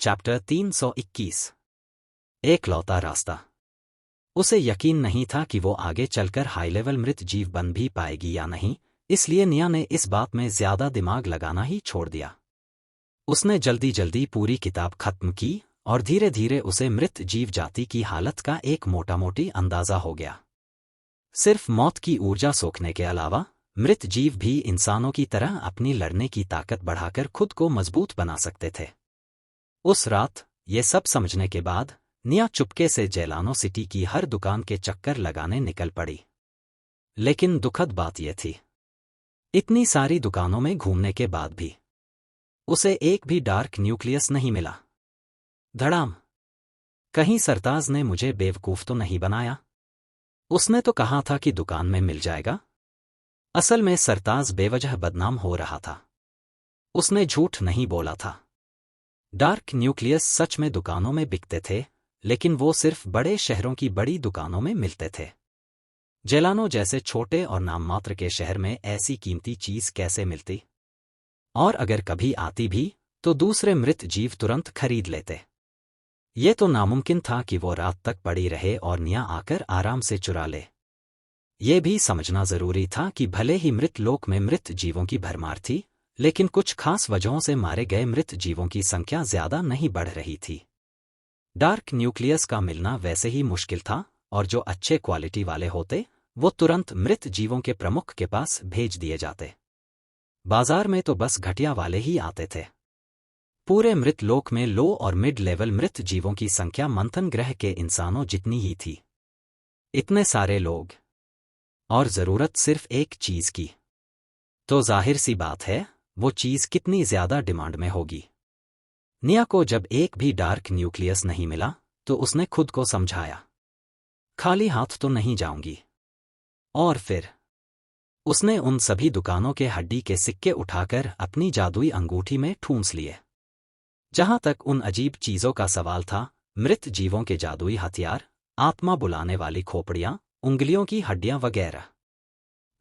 Chapter 321 एकलौता रास्ता। उसे यकीन नहीं था कि वो आगे चलकर हाई लेवल मृत जीव बन भी पाएगी या नहीं, इसलिए निया ने इस बात में ज्यादा दिमाग लगाना ही छोड़ दिया। उसने जल्दी जल्दी पूरी किताब खत्म की और धीरे धीरे उसे मृत जीव जाति की हालत का एक मोटा मोटी अंदाजा हो गया। सिर्फ मौत की ऊर्जा सोखने के अलावा मृत जीव भी इंसानों की तरह अपनी लड़ने की ताकत बढ़ाकर खुद को मजबूत बना सकते थे। उस रात ये सब समझने के बाद निया चुपके से जेलानो सिटी की हर दुकान के चक्कर लगाने निकल पड़ी। लेकिन दुखद बात यह थी, इतनी सारी दुकानों में घूमने के बाद भी उसे एक भी डार्क न्यूक्लियस नहीं मिला। धड़ाम! कहीं सरताज ने मुझे बेवकूफ तो नहीं बनाया? उसने तो कहा था कि दुकान में मिल जाएगा। असल में सरताज बेवजह बदनाम हो रहा था। उसने झूठ नहीं बोला था। डार्क न्यूक्लियस सच में दुकानों में बिकते थे, लेकिन वो सिर्फ बड़े शहरों की बड़ी दुकानों में मिलते थे। जेलानो जैसे छोटे और नाममात्र के शहर में ऐसी कीमती चीज कैसे मिलती? और अगर कभी आती भी तो दूसरे मृत जीव तुरंत खरीद लेते। ये तो नामुमकिन था कि वो रात तक पड़ी रहे और निया आकर आराम से चुरा ले। ये भी समझना जरूरी था कि भले ही मृत लोक में मृत जीवों की भरमार थी, लेकिन कुछ खास वजहों से मारे गए मृत जीवों की संख्या ज्यादा नहीं बढ़ रही थी। डार्क न्यूक्लियस का मिलना वैसे ही मुश्किल था, और जो अच्छे क्वालिटी वाले होते वो तुरंत मृत जीवों के प्रमुख के पास भेज दिए जाते। बाजार में तो बस घटिया वाले ही आते थे। पूरे मृत लोक में लो और मिड लेवल मृत जीवों की संख्या मंथन ग्रह के इंसानों जितनी ही थी। इतने सारे लोग और जरूरत सिर्फ एक चीज की, तो जाहिर सी बात है वो चीज कितनी ज्यादा डिमांड में होगी। निया को जब एक भी डार्क न्यूक्लियस नहीं मिला तो उसने खुद को समझाया, खाली हाथ तो नहीं जाऊंगी। और फिर उसने उन सभी दुकानों के हड्डी के सिक्के उठाकर अपनी जादुई अंगूठी में ठूंस लिए। जहां तक उन अजीब चीजों का सवाल था, मृत जीवों के जादुई हथियार, आत्मा बुलाने वाली खोपड़ियां, उंगलियों की हड्डियां वगैरह,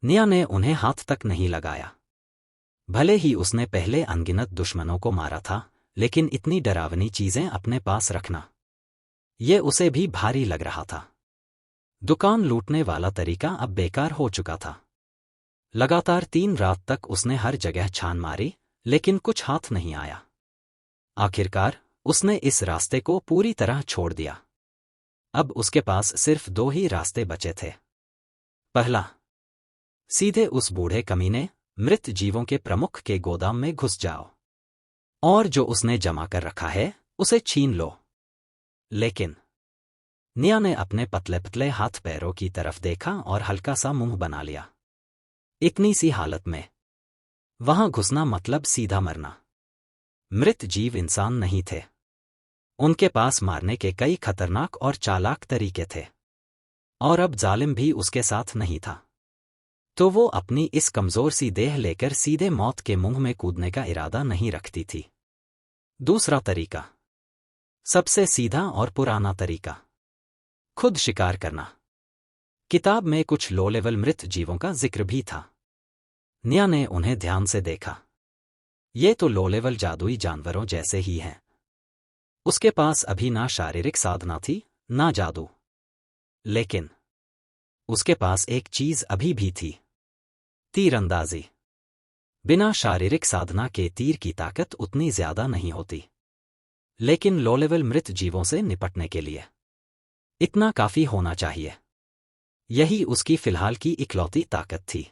निया ने उन्हें हाथ तक नहीं लगाया। भले ही उसने पहले अनगिनत दुश्मनों को मारा था, लेकिन इतनी डरावनी चीजें अपने पास रखना, ये उसे भी भारी लग रहा था। दुकान लूटने वाला तरीका अब बेकार हो चुका था। लगातार 3 रात तक उसने हर जगह छान मारी, लेकिन कुछ हाथ नहीं आया। आखिरकार उसने इस रास्ते को पूरी तरह छोड़ दिया। अब उसके पास सिर्फ 2 ही रास्ते बचे थे। पहला, सीधे उस बूढ़े कमीने मृत जीवों के प्रमुख के गोदाम में घुस जाओ और जो उसने जमा कर रखा है उसे छीन लो। लेकिन निया ने अपने पतले पतले हाथ पैरों की तरफ देखा और हल्का सा मुंह बना लिया। इतनी सी हालत में वहां घुसना मतलब सीधा मरना। मृत जीव इंसान नहीं थे। उनके पास मारने के कई खतरनाक और चालाक तरीके थे, और अब जालिम भी उसके साथ नहीं था। तो वो अपनी इस कमजोर सी देह लेकर सीधे मौत के मुंह में कूदने का इरादा नहीं रखती थी। दूसरा तरीका, सबसे सीधा और पुराना तरीका, खुद शिकार करना। किताब में कुछ लो लेवल मृत जीवों का जिक्र भी था। निया ने उन्हें ध्यान से देखा। ये तो लो लेवल जादुई जानवरों जैसे ही हैं। उसके पास अभी ना शारीरिक साधना थी, ना जादू। लेकिन उसके पास एक चीज अभी भी थी, तीरंदाजी। बिना शारीरिक साधना के तीर की ताकत उतनी ज्यादा नहीं होती, लेकिन लो लेवल मृत जीवों से निपटने के लिए इतना काफी होना चाहिए। यही उसकी फिलहाल की इकलौती ताकत थी।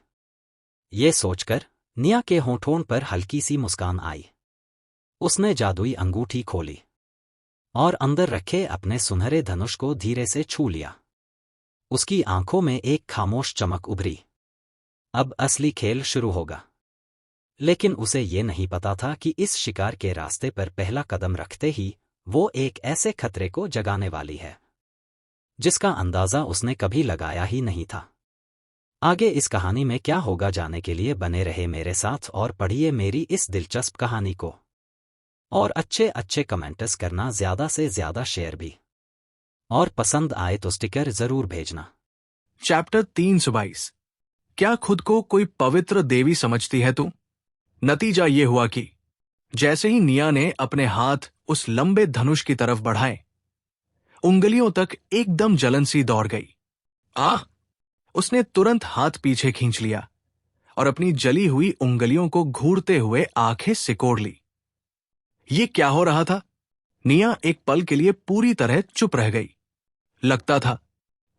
ये सोचकर निया के होठों पर हल्की सी मुस्कान आई। उसने जादुई अंगूठी खोली और अंदर रखे अपने सुनहरे धनुष को धीरे से छू लिया। उसकी आंखों में एक खामोश चमक उभरी। अब असली खेल शुरू होगा। लेकिन उसे ये नहीं पता था कि इस शिकार के रास्ते पर पहला कदम रखते ही वो एक ऐसे खतरे को जगाने वाली है जिसका अंदाजा उसने कभी लगाया ही नहीं था। आगे इस कहानी में क्या होगा जानने के लिए बने रहे मेरे साथ और पढ़िए मेरी इस दिलचस्प कहानी को। और अच्छे अच्छे कमेंट्स करना, ज्यादा से ज्यादा शेयर भी, और पसंद आए तो स्टिकर जरूर भेजना। चैप्टर 322। क्या खुद को कोई पवित्र देवी समझती है तू? नतीजा ये हुआ कि जैसे ही निया ने अपने हाथ उस लंबे धनुष की तरफ बढ़ाए, उंगलियों तक एकदम जलन सी दौड़ गई। आह! उसने तुरंत हाथ पीछे खींच लिया और अपनी जली हुई उंगलियों को घूरते हुए आंखें सिकोड़ ली। ये क्या हो रहा था? निया एक पल के लिए पूरी तरह चुप रह गई। लगता था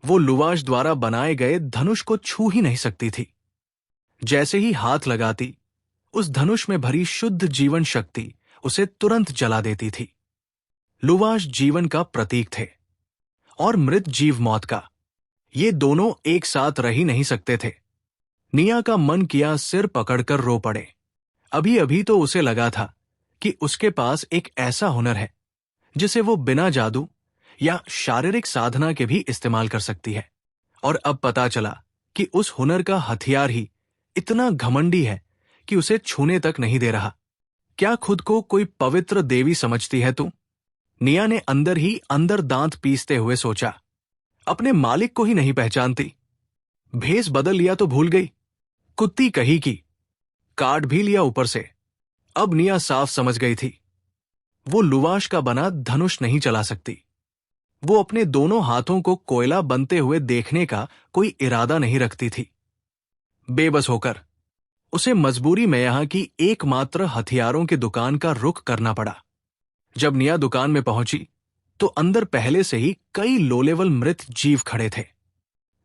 वो लुवाश द्वारा बनाए गए धनुष को छू ही नहीं सकती थी। जैसे ही हाथ लगाती, उस धनुष में भरी शुद्ध जीवन शक्ति उसे तुरंत जला देती थी। लुवाश जीवन का प्रतीक थे और मृत जीव मौत का। ये दोनों एक साथ रह ही नहीं सकते थे। निया का मन किया सिर पकड़कर रो पड़े। अभी अभी तो उसे लगा था कि उसके पास एक ऐसा हुनर है जिसे वो बिना जादू या शारीरिक साधना के भी इस्तेमाल कर सकती है, और अब पता चला कि उस हुनर का हथियार ही इतना घमंडी है कि उसे छूने तक नहीं दे रहा। क्या खुद को कोई पवित्र देवी समझती है तू? निया ने अंदर ही अंदर दांत पीसते हुए सोचा। अपने मालिक को ही नहीं पहचानती। भेष बदल लिया तो भूल गई। कुत्ती कही की, काट भी लिया ऊपर से। अब निया साफ समझ गई थी, वो लुवाश का बना धनुष नहीं चला सकती। वो अपने दोनों हाथों को कोयला बनते हुए देखने का कोई इरादा नहीं रखती थी। बेबस होकर उसे मजबूरी में यहां की एकमात्र हथियारों की दुकान का रुख करना पड़ा। जब निया दुकान में पहुंची तो अंदर पहले से ही कई लो लेवल मृत जीव खड़े थे।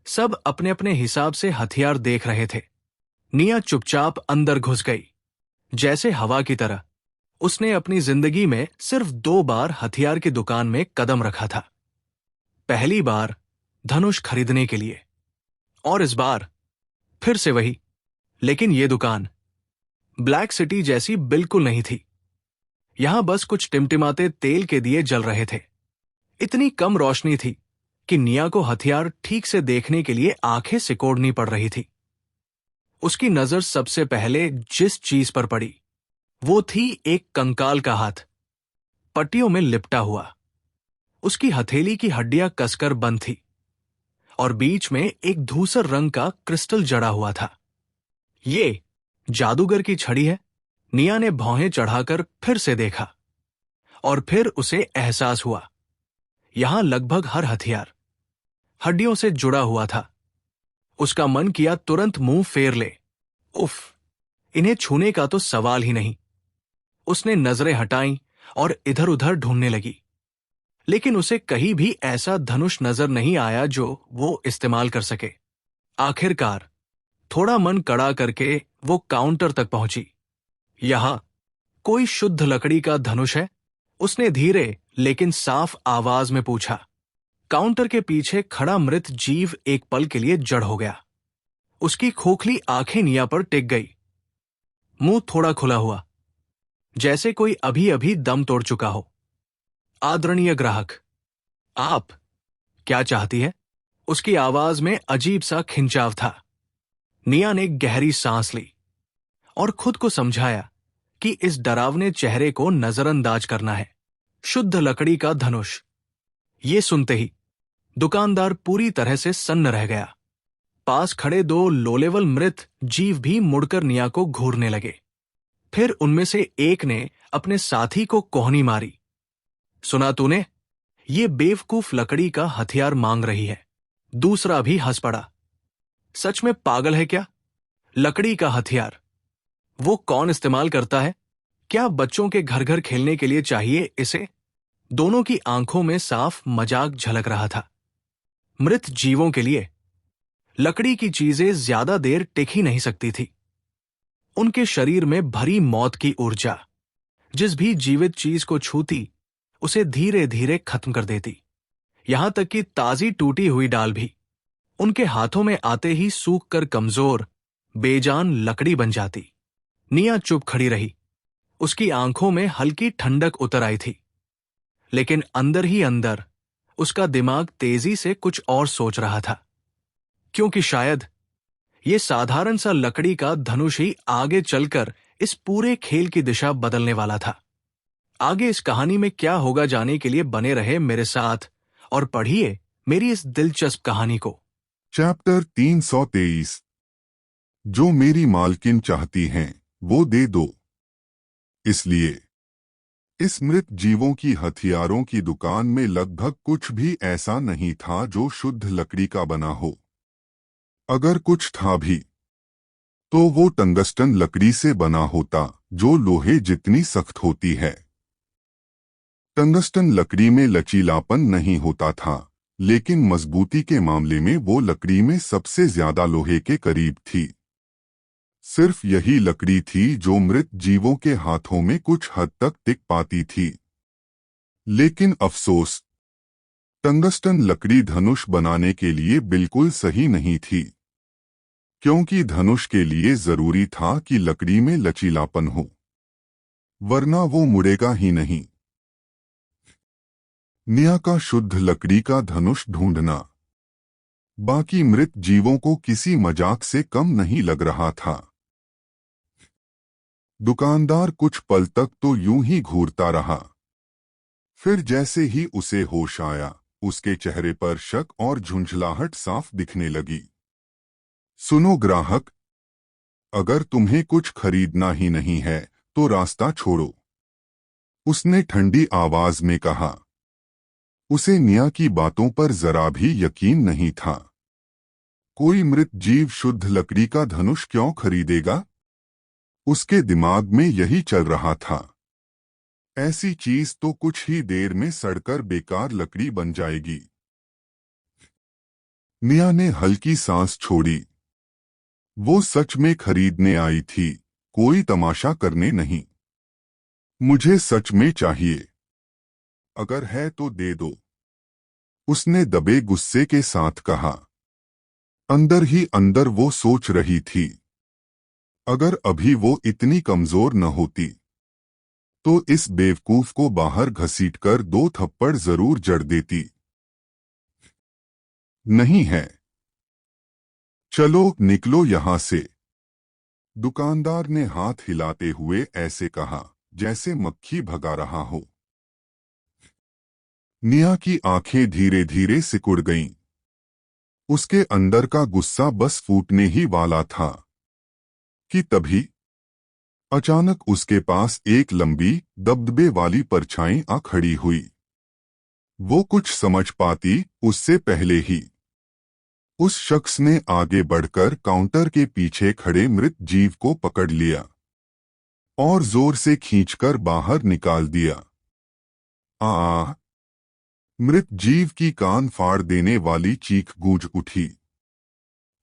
सब अपने अपने हिसाब से हथियार देख रहे थे। निया चुपचाप अंदर घुस गई। जैसे हवा की तरह उसने अपनी जिंदगी में सिर्फ 2 बार हथियार की दुकान में कदम रखा था। पहली बार धनुष खरीदने के लिए, और इस बार फिर से वही। लेकिन ये दुकान ब्लैक सिटी जैसी बिल्कुल नहीं थी। यहां बस कुछ टिमटिमाते तेल के दिए जल रहे थे। इतनी कम रोशनी थी कि निया को हथियार ठीक से देखने के लिए आंखें सिकोड़नी पड़ रही थी। उसकी नजर सबसे पहले जिस चीज पर पड़ी वो थी एक कंकाल का हाथ, पट्टियों में लिपटा हुआ। उसकी हथेली की हड्डियां कसकर बंद थी और बीच में एक धूसर रंग का क्रिस्टल जड़ा हुआ था। ये जादूगर की छड़ी है। निया ने भौहें चढ़ाकर फिर से देखा और फिर उसे एहसास हुआ, यहां लगभग हर हथियार हड्डियों से जुड़ा हुआ था। उसका मन किया तुरंत मुंह फेर ले। उफ, इन्हें छूने का तो सवाल ही नहीं। उसने नजरें हटाईं और इधर उधर ढूंढने लगी, लेकिन उसे कहीं भी ऐसा धनुष नजर नहीं आया जो वो इस्तेमाल कर सके। आखिरकार थोड़ा मन कड़ा करके वो काउंटर तक पहुंची। यहां कोई शुद्ध लकड़ी का धनुष है? उसने धीरे लेकिन साफ आवाज में पूछा। काउंटर के पीछे खड़ा मृत जीव एक पल के लिए जड़ हो गया। उसकी खोखली आंखें निया पर टिक गई। मुंह थोड़ा खुला हुआ, जैसे कोई अभी अभी दम तोड़ चुका हो। आदरणीय ग्राहक, आप क्या चाहती है? उसकी आवाज में अजीब सा खिंचाव था। निया ने गहरी सांस ली और खुद को समझाया कि इस डरावने चेहरे को नजरअंदाज करना है। शुद्ध लकड़ी का धनुष। ये सुनते ही दुकानदार पूरी तरह से सन्न रह गया। पास खड़े 2 लो लेवल मृत जीव भी मुड़कर निया को घूरने लगे। फिर उनमें से एक ने अपने साथी को कोहनी मारी। सुना तूने? ये बेवकूफ लकड़ी का हथियार मांग रही है। दूसरा भी हंस पड़ा। सच में पागल है क्या? लकड़ी का हथियार वो कौन इस्तेमाल करता है? क्या बच्चों के घर घर खेलने के लिए चाहिए इसे? दोनों की आंखों में साफ मजाक झलक रहा था। मृत जीवों के लिए लकड़ी की चीजें ज्यादा देर टिक ही नहीं सकती थी। उनके शरीर में भरी मौत की ऊर्जा जिस भी जीवित चीज को छूती उसे धीरे धीरे खत्म कर देती। यहां तक कि ताजी टूटी हुई डाल भी उनके हाथों में आते ही सूख कर कमजोर बेजान लकड़ी बन जाती। निया चुप खड़ी रही। उसकी आंखों में हल्की ठंडक उतर आई थी, लेकिन अंदर ही अंदर उसका दिमाग तेजी से कुछ और सोच रहा था, क्योंकि शायद ये साधारण सा लकड़ी का धनुष ही आगे चलकर इस पूरे खेल की दिशा बदलने वाला था। आगे इस कहानी में क्या होगा जानने के लिए बने रहे मेरे साथ और पढ़िए मेरी इस दिलचस्प कहानी को। चैप्टर 323। जो मेरी मालकिन चाहती हैं वो दे दो। इसलिए इस मृत जीवों की हथियारों की दुकान में लगभग कुछ भी ऐसा नहीं था जो शुद्ध लकड़ी का बना हो। अगर कुछ था भी तो वो टंगस्टन लकड़ी से बना होता, जो लोहे जितनी सख्त होती है। टंगस्टन लकड़ी में लचीलापन नहीं होता था, लेकिन मजबूती के मामले में वो लकड़ी में सबसे ज्यादा लोहे के करीब थी। सिर्फ यही लकड़ी थी जो मृत जीवों के हाथों में कुछ हद तक टिक पाती थी। लेकिन अफसोस, टंगस्टन लकड़ी धनुष बनाने के लिए बिल्कुल सही नहीं थी, क्योंकि धनुष के लिए जरूरी था कि लकड़ी में लचीलापन हो, वरना वो मुड़ेगा ही नहीं। निया का शुद्ध लकड़ी का धनुष ढूंढना बाकी मृत जीवों को किसी मजाक से कम नहीं लग रहा था। दुकानदार कुछ पल तक तो यूं ही घूरता रहा। फिर जैसे ही उसे होश आया, उसके चेहरे पर शक और झुंझलाहट साफ दिखने लगी। सुनो ग्राहक, अगर तुम्हें कुछ खरीदना ही नहीं है तो रास्ता छोड़ो, उसने ठंडी आवाज में कहा। उसे निया की बातों पर जरा भी यकीन नहीं था। कोई मृत जीव शुद्ध लकड़ी का धनुष क्यों खरीदेगा? उसके दिमाग में यही चल रहा था। ऐसी चीज तो कुछ ही देर में सड़कर बेकार लकड़ी बन जाएगी। निया ने हल्की सांस छोड़ी। वो सच में खरीदने आई थी, कोई तमाशा करने नहीं। मुझे सच में चाहिए। अगर है तो दे दो, उसने दबे गुस्से के साथ कहा। अंदर ही अंदर वो सोच रही थी, अगर अभी वो इतनी कमजोर न होती तो इस बेवकूफ को बाहर घसीटकर 2 थप्पड़ जरूर जड़ देती। नहीं है। चलो निकलो यहां से, दुकानदार ने हाथ हिलाते हुए ऐसे कहा जैसे मक्खी भगा रहा हो। निया की आंखें धीरे धीरे सिकुड़ गईं। उसके अंदर का गुस्सा बस फूटने ही वाला था कि तभी अचानक उसके पास एक लंबी दबदबे वाली परछाई आ खड़ी हुई। वो कुछ समझ पाती उससे पहले ही उस शख्स ने आगे बढ़कर काउंटर के पीछे खड़े मृत जीव को पकड़ लिया और जोर से खींचकर बाहर निकाल दिया। आ मृत जीव की कान फाड़ देने वाली चीख गूंज उठी।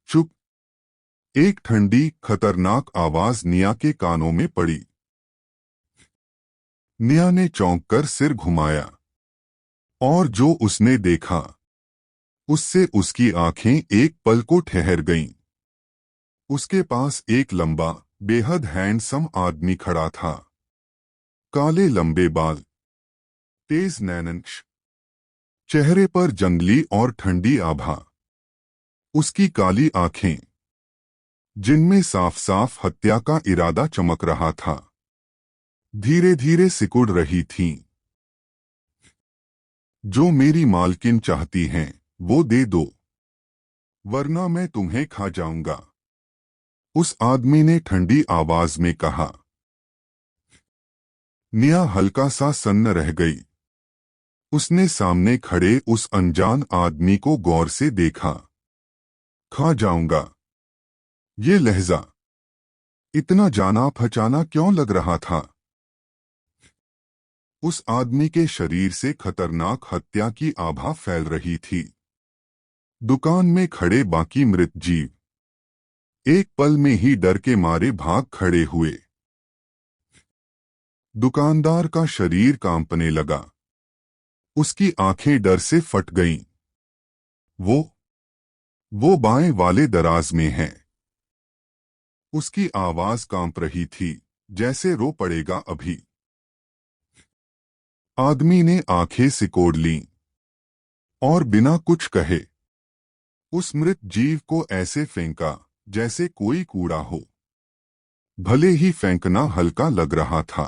चुप! एक ठंडी खतरनाक आवाज निया के कानों में पड़ी। निया ने चौंक कर सिर घुमाया और जो उसने देखा उससे उसकी आंखें एक पल को ठहर गईं। उसके पास एक लंबा, बेहद हैंडसम आदमी खड़ा था। काले लंबे बाल, तेज नैननक्श, चेहरे पर जंगली और ठंडी आभा। उसकी काली आंखें, जिनमें साफ साफ हत्या का इरादा चमक रहा था, धीरे धीरे सिकुड़ रही थीं। जो मेरी मालकिन चाहती हैं वो दे दो, वरना मैं तुम्हें खा जाऊंगा, उस आदमी ने ठंडी आवाज में कहा। निया हल्का सा सन्न रह गई। उसने सामने खड़े उस अनजान आदमी को गौर से देखा। खा जाऊंगा, ये लहजा इतना जाना पहचाना क्यों लग रहा था? उस आदमी के शरीर से खतरनाक हत्या की आभा फैल रही थी। दुकान में खड़े बाकी मृत जीव एक पल में ही डर के मारे भाग खड़े हुए। दुकानदार का शरीर कांपने लगा। उसकी आंखें डर से फट गईं। वो बाएं वाले दराज में है। उसकी आवाज कांप रही थी, जैसे रो पड़ेगा अभी। आदमी ने आंखें सिकोड़ लीं और बिना कुछ कहे उस मृत जीव को ऐसे फेंका जैसे कोई कूड़ा हो। भले ही फेंकना हल्का लग रहा था,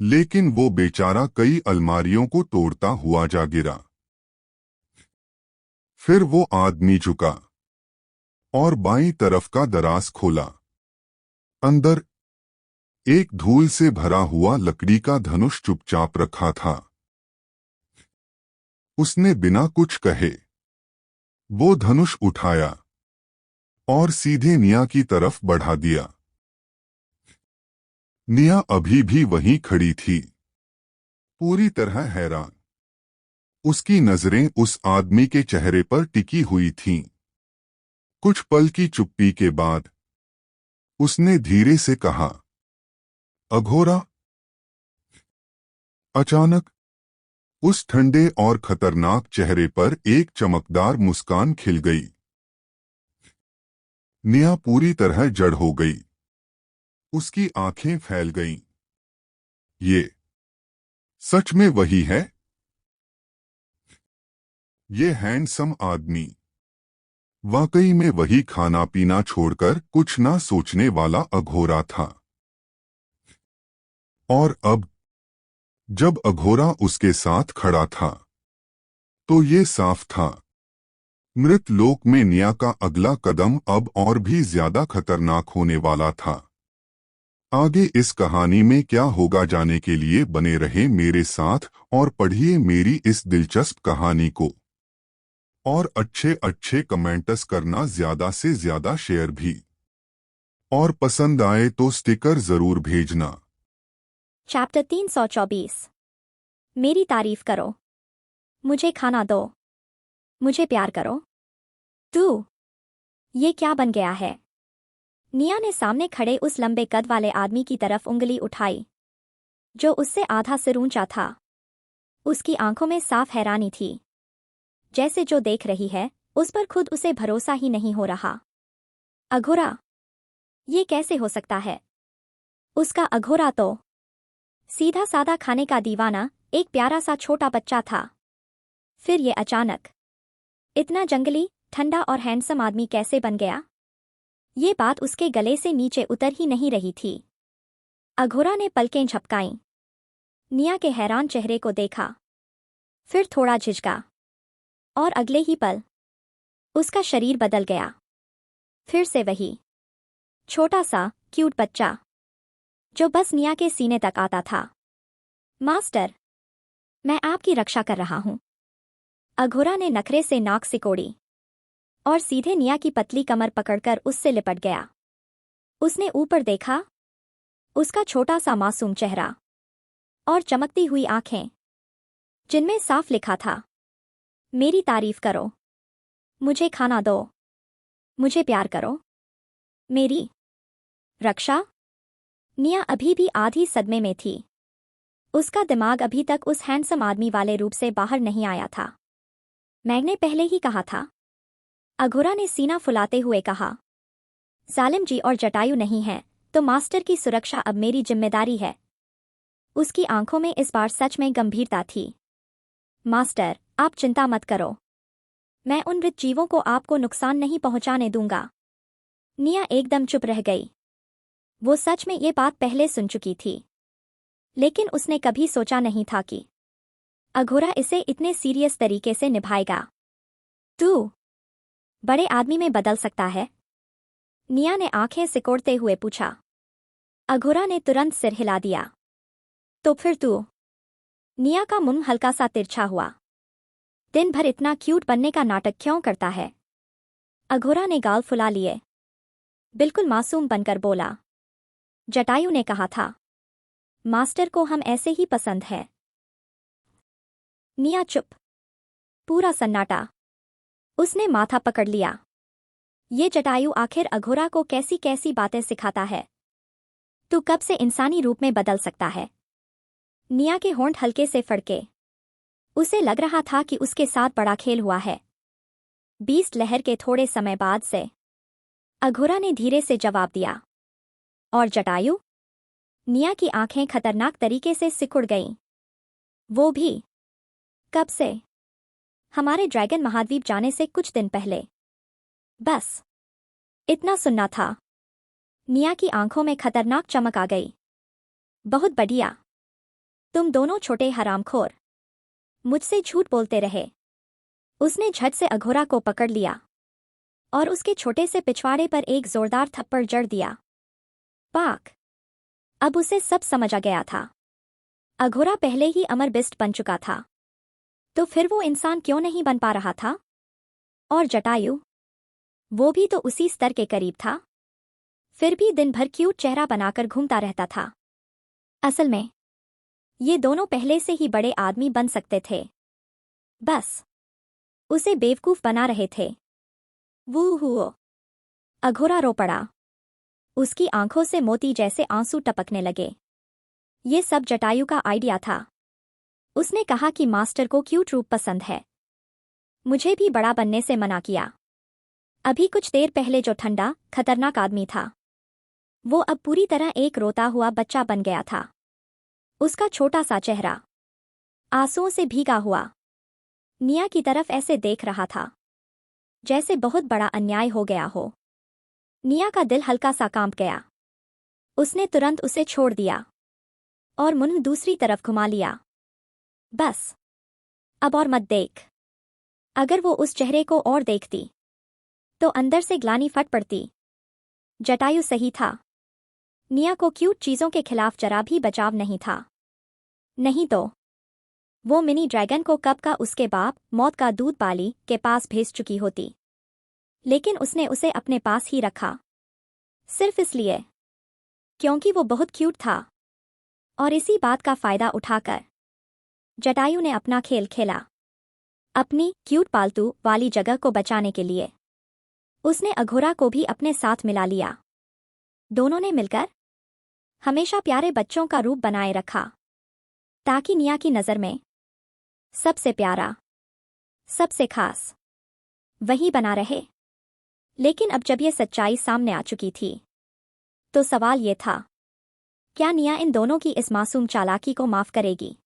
लेकिन वो बेचारा कई अलमारियों को तोड़ता हुआ जा गिरा। फिर वो आदमी झुका और बाईं तरफ का दराज खोला। अंदर एक धूल से भरा हुआ लकड़ी का धनुष चुपचाप रखा था। उसने बिना कुछ कहे वो धनुष उठाया और सीधे निया की तरफ बढ़ा दिया। निया अभी भी वहीं खड़ी थी, पूरी तरह हैरान। उसकी नजरें उस आदमी के चेहरे पर टिकी हुई थीं। कुछ पल की चुप्पी के बाद उसने धीरे से कहा, अघोरा। अचानक उस ठंडे और खतरनाक चेहरे पर एक चमकदार मुस्कान खिल गई। निया पूरी तरह जड़ हो गई। उसकी आंखें फैल गईं। ये सच में वही है? ये हैंडसम आदमी वाकई में वही खाना पीना छोड़कर कुछ ना सोचने वाला अघोरा था। और अब जब अघोरा उसके साथ खड़ा था तो ये साफ था, मृत लोक में निया का अगला कदम अब और भी ज्यादा खतरनाक होने वाला था। आगे इस कहानी में क्या होगा जानने के लिए बने रहे मेरे साथ और पढ़िए मेरी इस दिलचस्प कहानी को। और अच्छे अच्छे कमेंट्स करना, ज्यादा से ज्यादा शेयर भी। और पसंद आए तो स्टिकर जरूर भेजना। चैप्टर 324। मेरी तारीफ करो, मुझे खाना दो, मुझे प्यार करो। तू ये क्या बन गया है? निया ने सामने खड़े उस लंबे कद वाले आदमी की तरफ उंगली उठाई, जो उससे आधा सिर ऊंचा था। उसकी आंखों में साफ हैरानी थी, जैसे जो देख रही है उस पर खुद उसे भरोसा ही नहीं हो रहा। अघोरा, ये कैसे हो सकता है? उसका अघोरा तो सीधा सादा खाने का दीवाना, एक प्यारा सा छोटा बच्चा था। फिर ये अचानक इतना जंगली, ठंडा और हैंडसम आदमी कैसे बन गया? ये बात उसके गले से नीचे उतर ही नहीं रही थी। अघोरा ने पलकें झपकाईं, निया के हैरान चेहरे को देखा, फिर थोड़ा झिझका और अगले ही पल उसका शरीर बदल गया। फिर से वही छोटा सा क्यूट बच्चा जो बस निया के सीने तक आता था। मास्टर, मैं आपकी रक्षा कर रहा हूं। अघोरा ने नखरे से नाक सिकोड़ी और सीधे निया की पतली कमर पकड़कर उससे लिपट गया। उसने ऊपर देखा, उसका छोटा सा मासूम चेहरा और चमकती हुई आंखें, जिनमें साफ लिखा था, मेरी तारीफ करो, मुझे खाना दो, मुझे प्यार करो, मेरी रक्षा। निया अभी भी आधी सदमे में थी। उसका दिमाग अभी तक उस हैंडसम आदमी वाले रूप से बाहर नहीं आया था। मैंने पहले ही कहा था। अघोरा ने सीना फुलाते हुए कहा, जालिम जी और जटायु नहीं है तो मास्टर की सुरक्षा अब मेरी जिम्मेदारी है। उसकी आंखों में इस बार सच में गंभीरता थी। मास्टर, आप चिंता मत करो, मैं उन मृत जीवों को आपको नुकसान नहीं पहुंचाने दूंगा। निया एकदम चुप रह गई। वो सच में ये बात पहले सुन चुकी थी, लेकिन उसने कभी सोचा नहीं था कि अघोरा इसे इतने सीरियस तरीके से निभाएगा। तू बड़े आदमी में बदल सकता है? निया ने आंखें सिकोड़ते हुए पूछा। अघोरा ने तुरंत सिर हिला दिया। तो फिर तू? निया का मुंह हल्का सा तिरछा हुआ। दिन भर इतना क्यूट बनने का नाटक क्यों करता है? अघोरा ने गाल फुला लिए, बिल्कुल मासूम बनकर बोला। जटायु ने कहा था, मास्टर को हम ऐसे ही पसंद है। निया चुप, पूरा सन्नाटा। उसने माथा पकड़ लिया। ये जटायु आखिर अघोरा को कैसी कैसी बातें सिखाता है? तू कब से इंसानी रूप में बदल सकता है? निया के होंठ हल्के से फड़के। उसे लग रहा था कि उसके साथ बड़ा खेल हुआ है। बीस्ट लहर के थोड़े समय बाद से अघोरा ने धीरे से जवाब दिया। और जटायु? निया की आंखें खतरनाक तरीके से सिकुड़ गईं। वो भी कब से? हमारे ड्रैगन महाद्वीप जाने से कुछ दिन पहले। बस इतना सुनना था। निया की आंखों में खतरनाक चमक आ गई। बहुत बढ़िया, तुम दोनों छोटे हरामखोर मुझसे झूठ बोलते रहे। उसने झट से अघोरा को पकड़ लिया और उसके छोटे से पिछवाड़े पर एक जोरदार थप्पड़ जड़ दिया। पाक! अब उसे सब समझ आ गया था। अघोरा पहले ही अमर बिस्ट बन चुका था, तो फिर वो इंसान क्यों नहीं बन पा रहा था? और जटायु, वो भी तो उसी स्तर के करीब था, फिर भी दिन भर क्यूट चेहरा बनाकर घूमता रहता था। असल में ये दोनों पहले से ही बड़े आदमी बन सकते थे, बस उसे बेवकूफ बना रहे थे। वो हुओ। अघोरा रो पड़ा। उसकी आंखों से मोती जैसे आंसू टपकने लगे। ये सब जटायु का आइडिया था। उसने कहा कि मास्टर को क्यूट रूप पसंद है। मुझे भी बड़ा बनने से मना किया। अभी कुछ देर पहले जो ठंडा, खतरनाक आदमी था, वो अब पूरी तरह एक रोता हुआ बच्चा बन गया था। उसका छोटा सा चेहरा आंसुओं से भीगा हुआ निया की तरफ ऐसे देख रहा था जैसे बहुत बड़ा अन्याय हो गया हो। निया का दिल हल्का सा कांप गया। उसने तुरंत उसे छोड़ दिया और मुंह दूसरी तरफ घुमा लिया। बस अब और मत देख। अगर वो उस चेहरे को और देखती तो अंदर से ग्लानि फट पड़ती। जटायु सही था। निया को क्यूट चीजों के खिलाफ जरा भी बचाव नहीं था। नहीं तो वो मिनी ड्रैगन को कब का उसके बाप मौत का दूध बाली के पास भेज चुकी होती, लेकिन उसने उसे अपने पास ही रखा, सिर्फ इसलिए क्योंकि वो बहुत क्यूट था। और इसी बात का फायदा उठाकर जटायु ने अपना खेल खेला। अपनी क्यूट पालतू वाली जगह को बचाने के लिए उसने अघोरा को भी अपने साथ मिला लिया। दोनों ने मिलकर हमेशा प्यारे बच्चों का रूप बनाए रखा, ताकि निया की नजर में सबसे प्यारा, सबसे खास वही बना रहे। लेकिन अब जब ये सच्चाई सामने आ चुकी थी, तो सवाल ये था, क्या निया इन दोनों की इस मासूम चालाकी को माफ करेगी,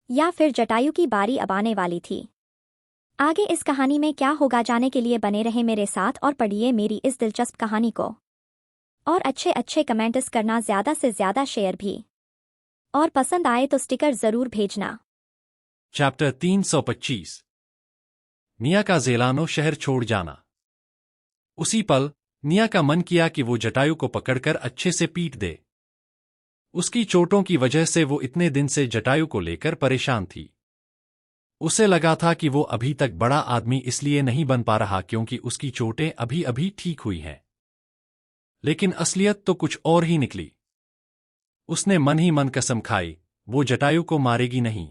या फिर जटायु की बारी अब आने वाली थी। आगे इस कहानी में क्या होगा जानने के लिए बने रहे मेरे साथ और पढ़िए मेरी इस दिलचस्प कहानी को। और अच्छे अच्छे कमेंट्स करना, ज़्यादा से ज़्यादा शेयर भी, और पसंद आए तो स्टिकर जरूर भेजना। चैप्टर 325। निया का जेलानो शहर छोड़ जाना। उसी पल निया का मन किया कि वो जटायु को पकड़कर अच्छे से पीट दे। उसकी चोटों की वजह से वो इतने दिन से जटायु को लेकर परेशान थी। उसे लगा था कि वो अभी तक बड़ा आदमी इसलिए नहीं बन पा रहा क्योंकि उसकी चोटें अभी अभी ठीक हुई हैं। लेकिन असलियत तो कुछ और ही निकली। उसने मन ही मन कसम खाई, वो जटायु को मारेगी नहीं,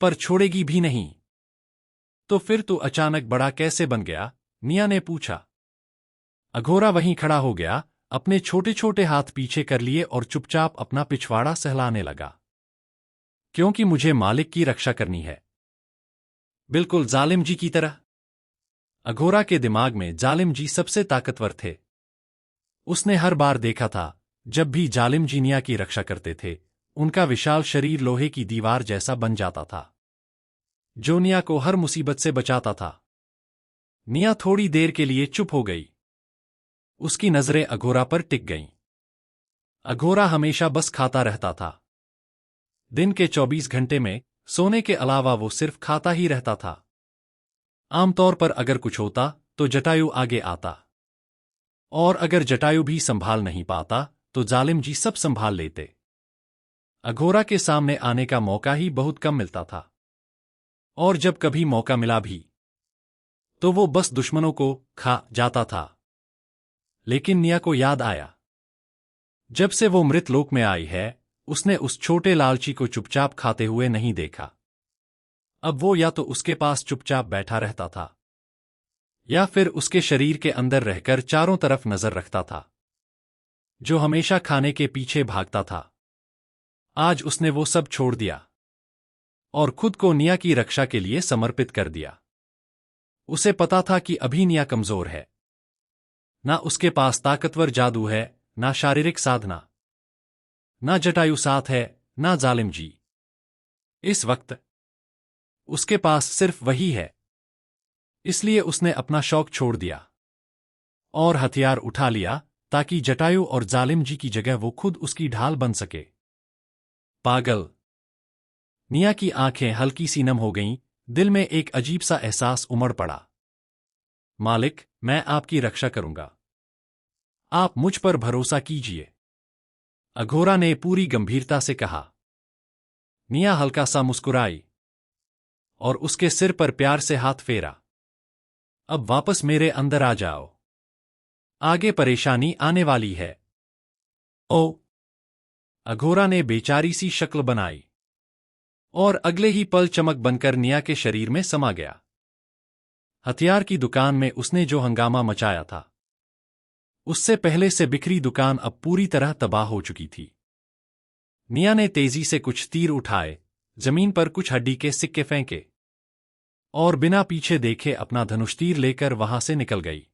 पर छोड़ेगी भी नहीं। तो फिर तू अचानक बड़ा कैसे बन गया? निया ने पूछा। अघोरा वहीं खड़ा हो गया, अपने छोटे छोटे हाथ पीछे कर लिए और चुपचाप अपना पिछवाड़ा सहलाने लगा। क्योंकि मुझे मालिक की रक्षा करनी है, बिल्कुल जालिम जी की तरह। अघोरा के दिमाग में जालिम जी सबसे ताकतवर थे। उसने हर बार देखा था जब भी जालिम जी निया की रक्षा करते थे, उनका विशाल शरीर लोहे की दीवार जैसा बन जाता था, जो निया को हर मुसीबत से बचाता था। निया थोड़ी देर के लिए चुप हो गई। उसकी नजरें अघोरा पर टिक गईं। अघोरा हमेशा बस खाता रहता था। दिन के 24 घंटे में सोने के अलावा वो सिर्फ खाता ही रहता था। आमतौर पर अगर कुछ होता तो जटायु आगे आता, और अगर जटायु भी संभाल नहीं पाता तो जालिम जी सब संभाल लेते। अघोरा के सामने आने का मौका ही बहुत कम मिलता था, और जब कभी मौका मिला भी तो वो बस दुश्मनों को खा जाता था। लेकिन निया को याद आया, जब से वो मृतलोक में आई है, उसने उस छोटे लालची को चुपचाप खाते हुए नहीं देखा। अब वो या तो उसके पास चुपचाप बैठा रहता था, या फिर उसके शरीर के अंदर रहकर चारों तरफ नजर रखता था, जो हमेशा खाने के पीछे भागता था। आज उसने वो सब छोड़ दिया और खुद को निया की रक्षा के लिए समर्पित कर दिया। उसे पता था कि अभी निया कमजोर है, ना उसके पास ताकतवर जादू है, ना शारीरिक साधना, ना जटायु साथ है, ना जालिम जी। इस वक्त उसके पास सिर्फ वही है। इसलिए उसने अपना शौक छोड़ दिया और हथियार उठा लिया, ताकि जटायु और जालिम जी की जगह वो खुद उसकी ढाल बन सके। पागल। निया की आंखें हल्की सी नम हो गईं, दिल में एक अजीब सा एहसास उमड़ पड़ा। मालिक, मैं आपकी रक्षा करूंगा। आप मुझ पर भरोसा कीजिए। अघोरा ने पूरी गंभीरता से कहा। निया हल्का सा मुस्कुराई और उसके सिर पर प्यार से हाथ फेरा। अब वापस मेरे अंदर आ जाओ, आगे परेशानी आने वाली है। ओ, अघोरा ने बेचारी सी शक्ल बनाई और अगले ही पल चमक बनकर निया के शरीर में समा गया। हथियार की दुकान में उसने जो हंगामा मचाया था, उससे पहले से बिखरी दुकान अब पूरी तरह तबाह हो चुकी थी। निया ने तेजी से कुछ तीर उठाए, जमीन पर कुछ हड्डी के सिक्के फेंके और बिना पीछे देखे अपना धनुष तीर लेकर वहां से निकल गई।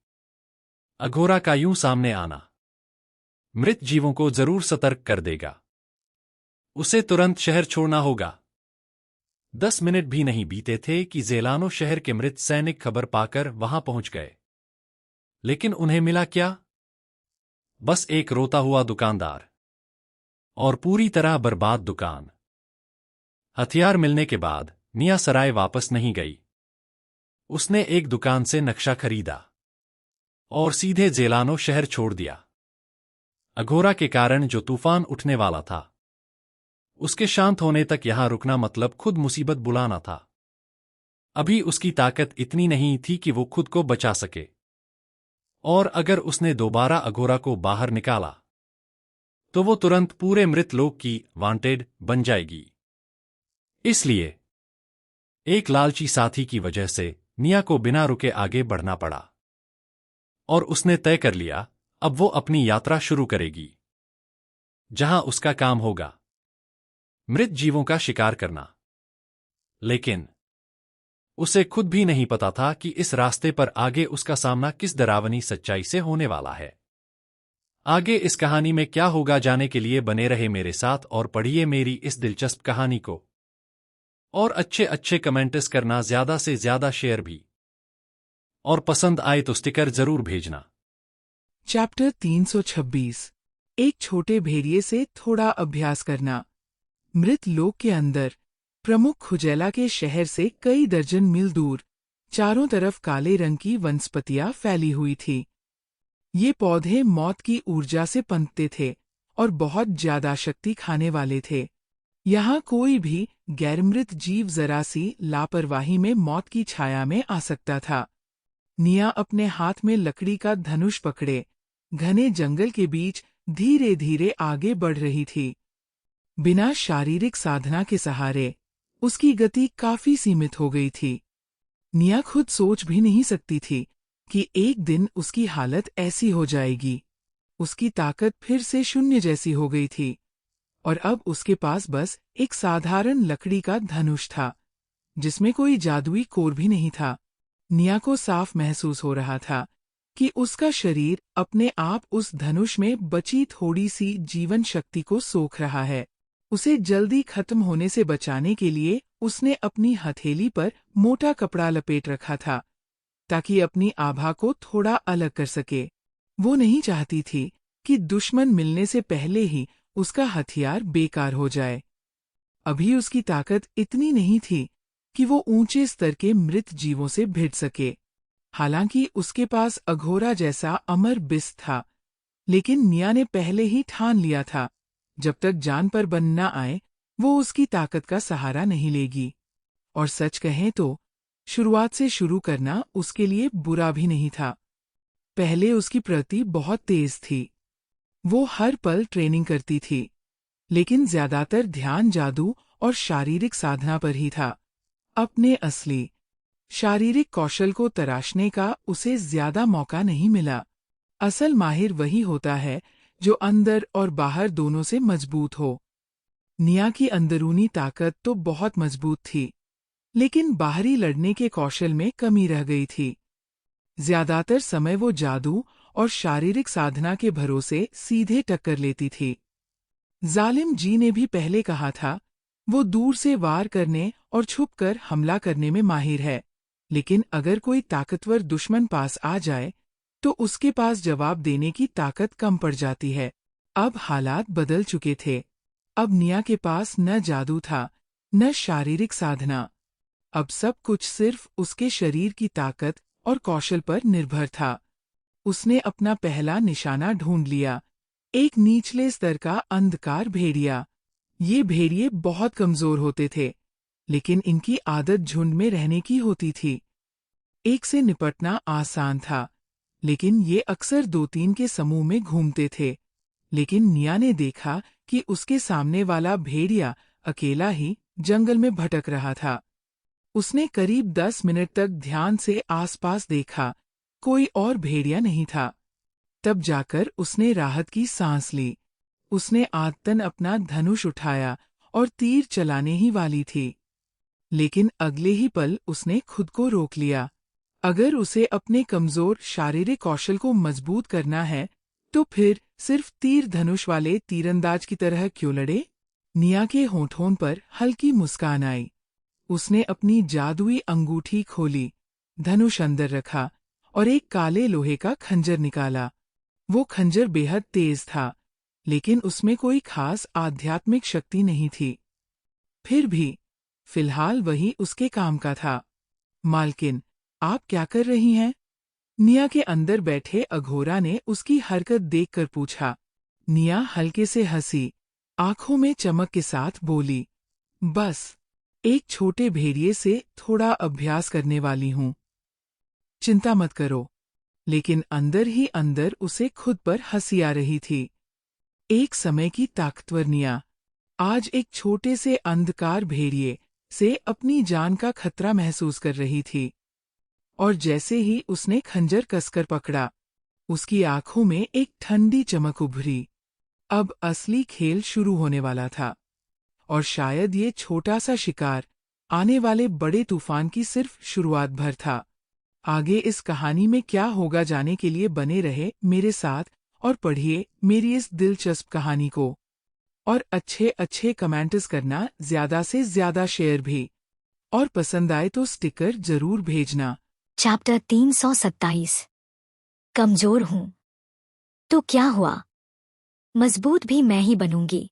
अघोरा का यूं सामने आना मृत जीवों को जरूर सतर्क कर देगा। उसे तुरंत शहर छोड़ना होगा। 10 मिनट भी नहीं बीते थे कि जेलानो शहर के मृत सैनिक खबर पाकर वहां पहुंच गए। लेकिन उन्हें मिला क्या? बस एक रोता हुआ दुकानदार और पूरी तरह बर्बाद दुकान। हथियार मिलने के बाद निया सराय वापस नहीं गई। उसने एक दुकान से नक्शा खरीदा और सीधे जेलानो शहर छोड़ दिया। अघोरा के कारण जो तूफान उठने वाला था, उसके शांत होने तक यहां रुकना मतलब खुद मुसीबत बुलाना था। अभी उसकी ताकत इतनी नहीं थी कि वो खुद को बचा सके, और अगर उसने दोबारा अघोरा को बाहर निकाला तो वो तुरंत पूरे मृत लोक की वांटेड बन जाएगी। इसलिए एक लालची साथी की वजह से निया को बिना रुके आगे बढ़ना पड़ा और उसने तय कर लिया अब वो अपनी यात्रा शुरू करेगी, जहां उसका काम होगा मृत जीवों का शिकार करना। लेकिन उसे खुद भी नहीं पता था कि इस रास्ते पर आगे उसका सामना किस डरावनी सच्चाई से होने वाला है। आगे इस कहानी में क्या होगा जानने के लिए बने रहे मेरे साथ और पढ़िए मेरी इस दिलचस्प कहानी को। और अच्छे अच्छे कमेंट्स करना, ज्यादा से ज्यादा शेयर भी, और पसंद आए तो स्टिकर जरूर भेजना। चैप्टर 326 एक छोटे भेड़िए से थोड़ा अभ्यास करना। मृत लोक के अंदर प्रमुख खुजैला के शहर से कई दर्जन मील दूर चारों तरफ काले रंग की वनस्पतियां फैली हुई थी। ये पौधे मौत की ऊर्जा से पनपते थे और बहुत ज्यादा शक्ति खाने वाले थे। यहाँ कोई भी गैरमृत जीव जरा सी लापरवाही में मौत की छाया में आ सकता था। निया अपने हाथ में लकड़ी का धनुष पकड़े घने जंगल के बीच धीरे धीरे आगे बढ़ रही थी। बिना शारीरिक साधना के सहारे उसकी गति काफी सीमित हो गई थी। निया खुद सोच भी नहीं सकती थी कि एक दिन उसकी हालत ऐसी हो जाएगी। उसकी ताकत फिर से शून्य जैसी हो गई थी और अब उसके पास बस एक साधारण लकड़ी का धनुष था, जिसमें कोई जादुई कोर भी नहीं था। निया को साफ महसूस हो रहा था कि उसका शरीर अपने आप उस धनुष में बची थोड़ी सी जीवन शक्ति को सोख रहा है। उसे जल्दी खत्म होने से बचाने के लिए उसने अपनी हथेली पर मोटा कपड़ा लपेट रखा था, ताकि अपनी आभा को थोड़ा अलग कर सके। वो नहीं चाहती थी कि दुश्मन मिलने से पहले ही उसका हथियार बेकार हो जाए। अभी उसकी ताकत इतनी नहीं थी कि वो ऊंचे स्तर के मृत जीवों से भिड़ सके। हालांकि उसके पास अघोरा जैसा अमर बिस्त था, लेकिन निया ने पहले ही ठान लिया था, जब तक जान पर बन न आए वो उसकी ताकत का सहारा नहीं लेगी। और सच कहें तो शुरुआत से शुरू करना उसके लिए बुरा भी नहीं था। पहले उसकी प्रगति बहुत तेज थी। वो हर पल ट्रेनिंग करती थी, लेकिन ज्यादातर ध्यान जादू और शारीरिक साधना पर ही था। अपने असली शारीरिक कौशल को तराशने का उसे ज्यादा मौका नहीं मिला। असल माहिर वही होता है जो अंदर और बाहर दोनों से मजबूत हो। निया की अंदरूनी ताकत तो बहुत मजबूत थी, लेकिन बाहरी लड़ने के कौशल में कमी रह गई थी। ज्यादातर समय वो जादू और शारीरिक साधना के भरोसे सीधे टक्कर लेती थी। जालिम जी ने भी पहले कहा था, वो दूर से वार करने और छुपकर हमला करने में माहिर है, लेकिन अगर कोई ताकतवर दुश्मन पास आ जाए तो उसके पास जवाब देने की ताकत कम पड़ जाती है। अब हालात बदल चुके थे। अब निया के पास न जादू था, न शारीरिक साधना। अब सब कुछ सिर्फ उसके शरीर की ताकत और कौशल पर निर्भर था। उसने अपना पहला निशाना ढूंढ लिया। एक निचले स्तर का अंधकार भेड़िया। ये भेड़िए बहुत कमजोर होते थे, लेकिन इनकी आदत झुंड में रहने की होती थी। एक से निपटना आसान था, लेकिन ये अक्सर 2-3 के समूह में घूमते थे। लेकिन निया ने देखा कि उसके सामने वाला भेड़िया अकेला ही जंगल में भटक रहा था। उसने करीब 10 मिनट तक ध्यान से आसपास देखा, कोई और भेड़िया नहीं था। तब जाकर उसने राहत की सांस ली। उसने आदतन अपना धनुष उठाया और तीर चलाने ही वाली थी, लेकिन अगले ही पल उसने खुद को रोक लिया। अगर उसे अपने कमजोर शारीरिक कौशल को मजबूत करना है, तो फिर सिर्फ तीर धनुष वाले तीरंदाज की तरह क्यों लड़े? निया के होठों पर हल्की मुस्कान आई। उसने अपनी जादुई अंगूठी खोली, धनुष अंदर रखा और एक काले लोहे का खंजर निकाला। वो खंजर बेहद तेज था, लेकिन उसमें कोई खास आध्यात्मिक शक्ति नहीं थी। फिर भी फिलहाल वही उसके काम का था। मालकिन, आप क्या कर रही हैं? निया के अंदर बैठे अघोरा ने उसकी हरकत देखकर पूछा। निया हल्के से हंसी, आंखों में चमक के साथ बोली, बस एक छोटे भेड़िए से थोड़ा अभ्यास करने वाली हूँ। चिंता मत करो। लेकिन अंदर ही अंदर उसे खुद पर हंसी आ रही थी। एक समय की ताकतवर निया आज एक छोटे से अंधकार भेड़िए से अपनी जान का खतरा महसूस कर रही थी। और जैसे ही उसने खंजर कसकर पकड़ा, उसकी आंखों में एक ठंडी चमक उभरी। अब असली खेल शुरू होने वाला था, और शायद ये छोटा सा शिकार आने वाले बड़े तूफान की सिर्फ शुरुआत भर था। आगे इस कहानी में क्या होगा जानने के लिए बने रहे मेरे साथ और पढ़िए मेरी इस दिलचस्प कहानी को। और अच्छे कमेंट्स करना, ज्यादा से ज्यादा शेयर भी, और पसंद आए तो स्टिकर जरूर भेजना। चैप्टर 327। कमजोर हूं तो क्या हुआ, मजबूत भी मैं ही बनूंगी।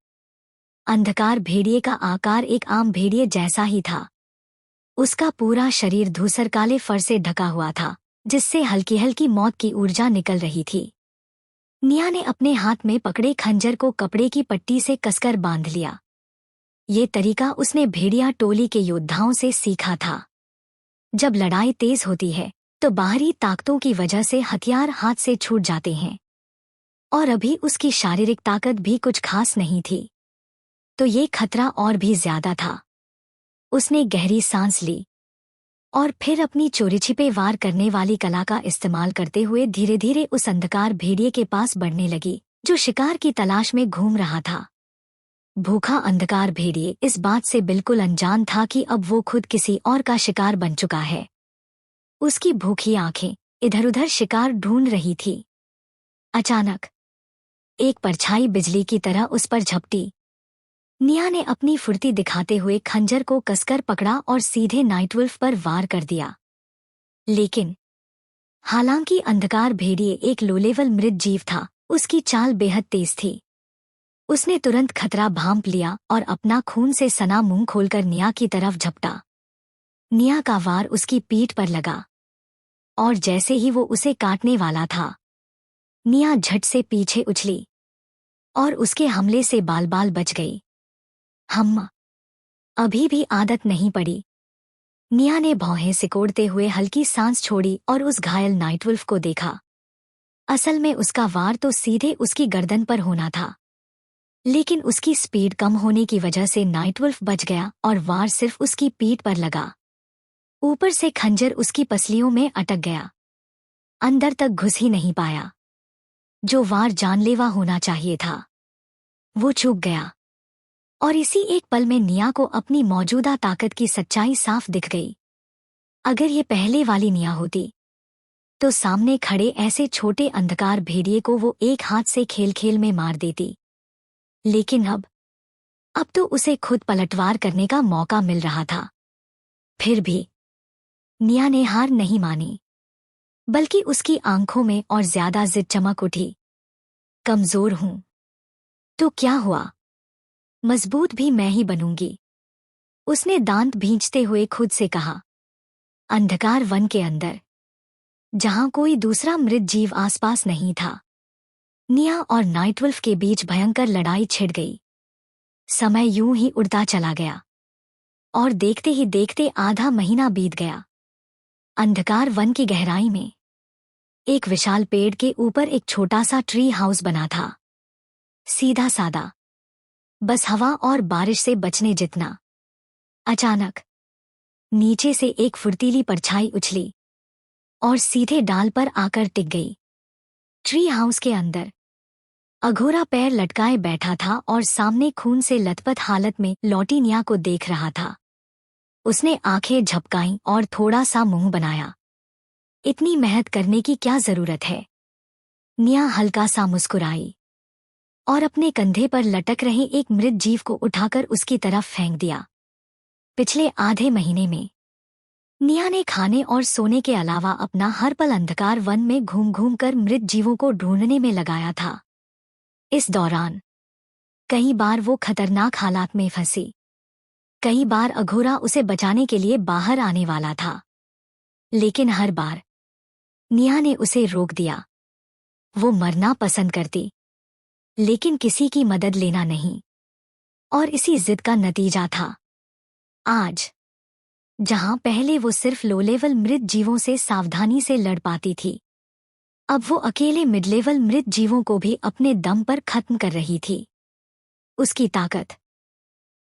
अंधकार भेड़िए का आकार एक आम भेड़िए जैसा ही था। उसका पूरा शरीर धूसर काले फर से ढका हुआ था, जिससे हल्की हल्की मौत की ऊर्जा निकल रही थी। निया ने अपने हाथ में पकड़े खंजर को कपड़े की पट्टी से कसकर बांध लिया। ये तरीका उसने भेड़िया टोली के योद्धाओं से सीखा था। जब लड़ाई तेज होती है तो बाहरी ताकतों की वजह से हथियार हाथ से छूट जाते हैं, और अभी उसकी शारीरिक ताकत भी कुछ खास नहीं थी, तो ये खतरा और भी ज्यादा था। उसने गहरी सांस ली और फिर अपनी चोरी-छिपे वार करने वाली कला का इस्तेमाल करते हुए धीरे धीरे उस अंधकार भेड़िए के पास बढ़ने लगी, जो शिकार की तलाश में घूम रहा था। भूखा अंधकार भेड़िए इस बात से बिल्कुल अनजान था कि अब वो खुद किसी और का शिकार बन चुका है। उसकी भूखी आंखें इधर-उधर शिकार ढूंढ रही थी। अचानक एक परछाई बिजली की तरह उस पर झपटी। निया ने अपनी फुर्ती दिखाते हुए खंजर को कसकर पकड़ा और सीधे नाइटवुल्फ पर वार कर दिया। लेकिन हालांकि अंधकार भेड़िए एक लो लेवल मृत जीव था, उसकी चाल बेहद तेज थी। उसने तुरंत खतरा भांप लिया और अपना खून से सना मुंह खोलकर निया की तरफ झपटा। निया का वार उसकी पीठ पर लगा, और जैसे ही वो उसे काटने वाला था, निया झट से पीछे उछली और उसके हमले से बाल बाल बच गई। अभी भी आदत नहीं पड़ी। निया ने भौहें सिकोड़ते हुए हल्की सांस छोड़ी और उस घायल नाइटवुल्फ को देखा। असल में उसका वार तो सीधे उसकी गर्दन पर होना था, लेकिन उसकी स्पीड कम होने की वजह से नाइटवुल्फ बच गया और वार सिर्फ उसकी पीठ पर लगा। ऊपर से खंजर उसकी पसलियों में अटक गया, अंदर तक घुस ही नहीं पाया। जो वार जानलेवा होना चाहिए था, वो चूक गया। और इसी एक पल में निया को अपनी मौजूदा ताकत की सच्चाई साफ दिख गई। अगर ये पहले वाली निया होती, तो सामने खड़े ऐसे छोटे अंधकार भेड़िए को वो एक हाथ से खेल खेल में मार देती। लेकिन अब तो उसे खुद पलटवार करने का मौका मिल रहा था। फिर भी निया ने हार नहीं मानी, बल्कि उसकी आंखों में और ज्यादा जिद चमक उठी। कमजोर हूं तो क्या हुआ, मजबूत भी मैं ही बनूंगी, उसने दांत भींचते हुए खुद से कहा। अंधकार वन के अंदर, जहां कोई दूसरा मृत जीव आसपास नहीं था, निया और नाइटवुल्फ के बीच भयंकर लड़ाई छिड़ गई। समय यूं ही उड़ता चला गया और देखते ही देखते आधा महीना बीत गया। अंधकार वन की गहराई में एक विशाल पेड़ के ऊपर एक छोटा सा ट्री हाउस बना था, सीधा सादा, बस हवा और बारिश से बचने जितना। अचानक नीचे से एक फुर्तीली परछाई उछली और सीधे डाल पर आकर टिक गई। ट्री हाउस के अंदर अघोरा पैर लटकाए बैठा था और सामने खून से लथपथ हालत में लौटी निया को देख रहा था। उसने आंखें झपकाईं और थोड़ा सा मुंह बनाया। इतनी मेहनत करने की क्या जरूरत है? निया हल्का सा मुस्कुराई और अपने कंधे पर लटक रहे एक मृत जीव को उठाकर उसकी तरफ फेंक दिया। पिछले आधे महीने में निया ने खाने और सोने के अलावा अपना हर पल अंधकार वन में घूम घूम कर मृत जीवों को ढूंढने में लगाया था। इस दौरान कई बार वो खतरनाक हालात में फंसी, कई बार अघोरा उसे बचाने के लिए बाहर आने वाला था, लेकिन हर बार निया ने उसे रोक दिया। वो मरना पसंद करती, लेकिन किसी की मदद लेना नहीं, और इसी जिद का नतीजा था आज, जहां पहले वो सिर्फ लो लेवल मृत जीवों से सावधानी से लड़ पाती थी, अब वो अकेले मिड लेवल मृत जीवों को भी अपने दम पर खत्म कर रही थी। उसकी ताकत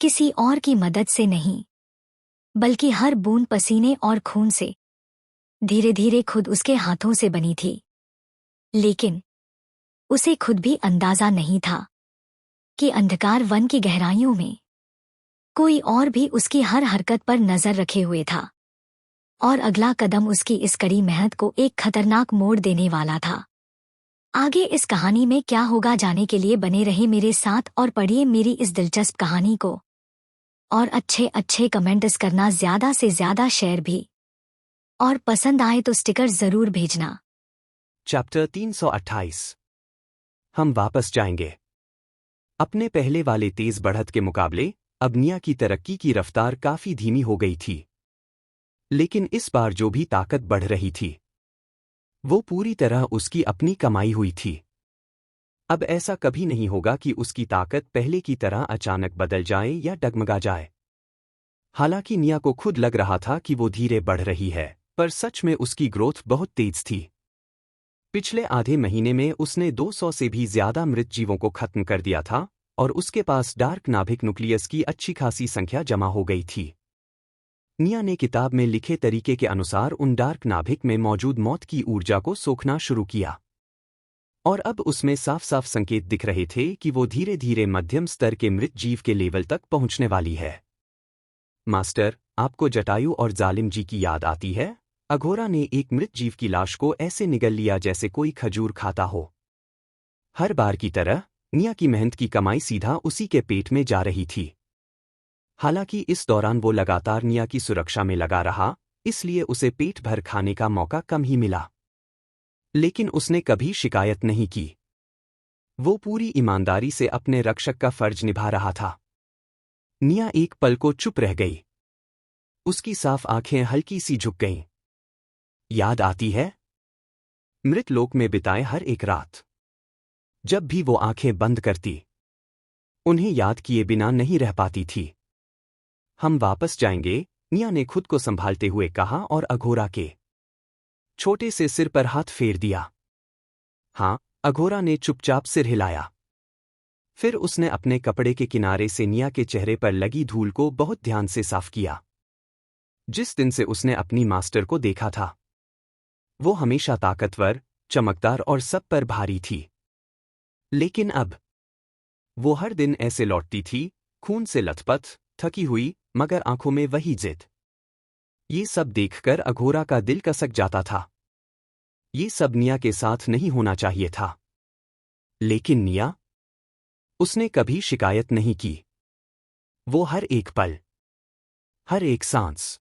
किसी और की मदद से नहीं, बल्कि हर बूंद पसीने और खून से धीरे धीरे खुद उसके हाथों से बनी थी। लेकिन उसे खुद भी अंदाजा नहीं था कि अंधकार वन की गहराइयों में कोई और भी उसकी हर हरकत पर नजर रखे हुए था, और अगला कदम उसकी इस कड़ी मेहनत को एक खतरनाक मोड़ देने वाला था। आगे इस कहानी में क्या होगा जाने के लिए बने रहे मेरे साथ और पढ़िए मेरी इस दिलचस्प कहानी को, और अच्छे अच्छे कमेंट्स करना, ज्यादा से ज्यादा शेयर भी, और पसंद आए तो स्टिकर जरूर भेजना। चैप्टर 328। हम वापस जाएंगे। अपने पहले वाले तेज बढ़त के मुकाबले अब निया की तरक्की की रफ्तार काफी धीमी हो गई थी, लेकिन इस बार जो भी ताकत बढ़ रही थी वो पूरी तरह उसकी अपनी कमाई हुई थी। अब ऐसा कभी नहीं होगा कि उसकी ताकत पहले की तरह अचानक बदल जाए या डगमगा जाए। हालांकि निया को खुद लग रहा था कि वो धीरे बढ़ रही है, पर सच में उसकी ग्रोथ बहुत तेज थी। पिछले आधे महीने में उसने 200 से भी ज्यादा मृत जीवों को खत्म कर दिया था और उसके पास डार्क नाभिक न्यूक्लियस की अच्छी खासी संख्या जमा हो गई थी। निया ने किताब में लिखे तरीके के अनुसार उन डार्क नाभिक में मौजूद मौत की ऊर्जा को सोखना शुरू किया, और अब उसमें साफ साफ संकेत दिख रहे थे कि वो धीरे धीरे मध्यम स्तर के मृत जीव के लेवल तक पहुंचने वाली है। मास्टर, आपको जटायु और जालिम जी की याद आती है? अघोरा ने एक मृत जीव की लाश को ऐसे निगल लिया जैसे कोई खजूर खाता हो। हर बार की तरह निया की मेहनत की कमाई सीधा उसी के पेट में जा रही थी। हालांकि इस दौरान वो लगातार निया की सुरक्षा में लगा रहा, इसलिए उसे पेट भर खाने का मौका कम ही मिला, लेकिन उसने कभी शिकायत नहीं की। वो पूरी ईमानदारी से अपने रक्षक का फर्ज निभा रहा था। निया एक पल को चुप रह गई। उसकी साफ आंखें हल्की सी झुक गईं। याद आती है? मृतलोक में बिताए हर एक रात। जब भी वो आंखें बंद करती, उन्हें याद किए बिना नहीं रह पाती थी। हम वापस जाएंगे, निया ने खुद को संभालते हुए कहा और अघोरा के छोटे से सिर पर हाथ फेर दिया। हाँ, अघोरा ने चुपचाप सिर हिलाया। फिर उसने अपने कपड़े के किनारे से निया के चेहरे पर लगी धूल को बहुत ध्यान से साफ किया। जिस दिन से उसने अपनी मास्टर को देखा था, वो हमेशा ताकतवर, चमकदार और सब पर भारी थी। लेकिन अब वो हर दिन ऐसे लौटती थी, खून से लथपथ, थकी हुई, मगर आंखों में वही जिद। ये सब देखकर अघोरा का दिल कसक जाता था। ये सब निया के साथ नहीं होना चाहिए था। लेकिन निया, उसने कभी शिकायत नहीं की। वो हर एक पल, हर एक सांस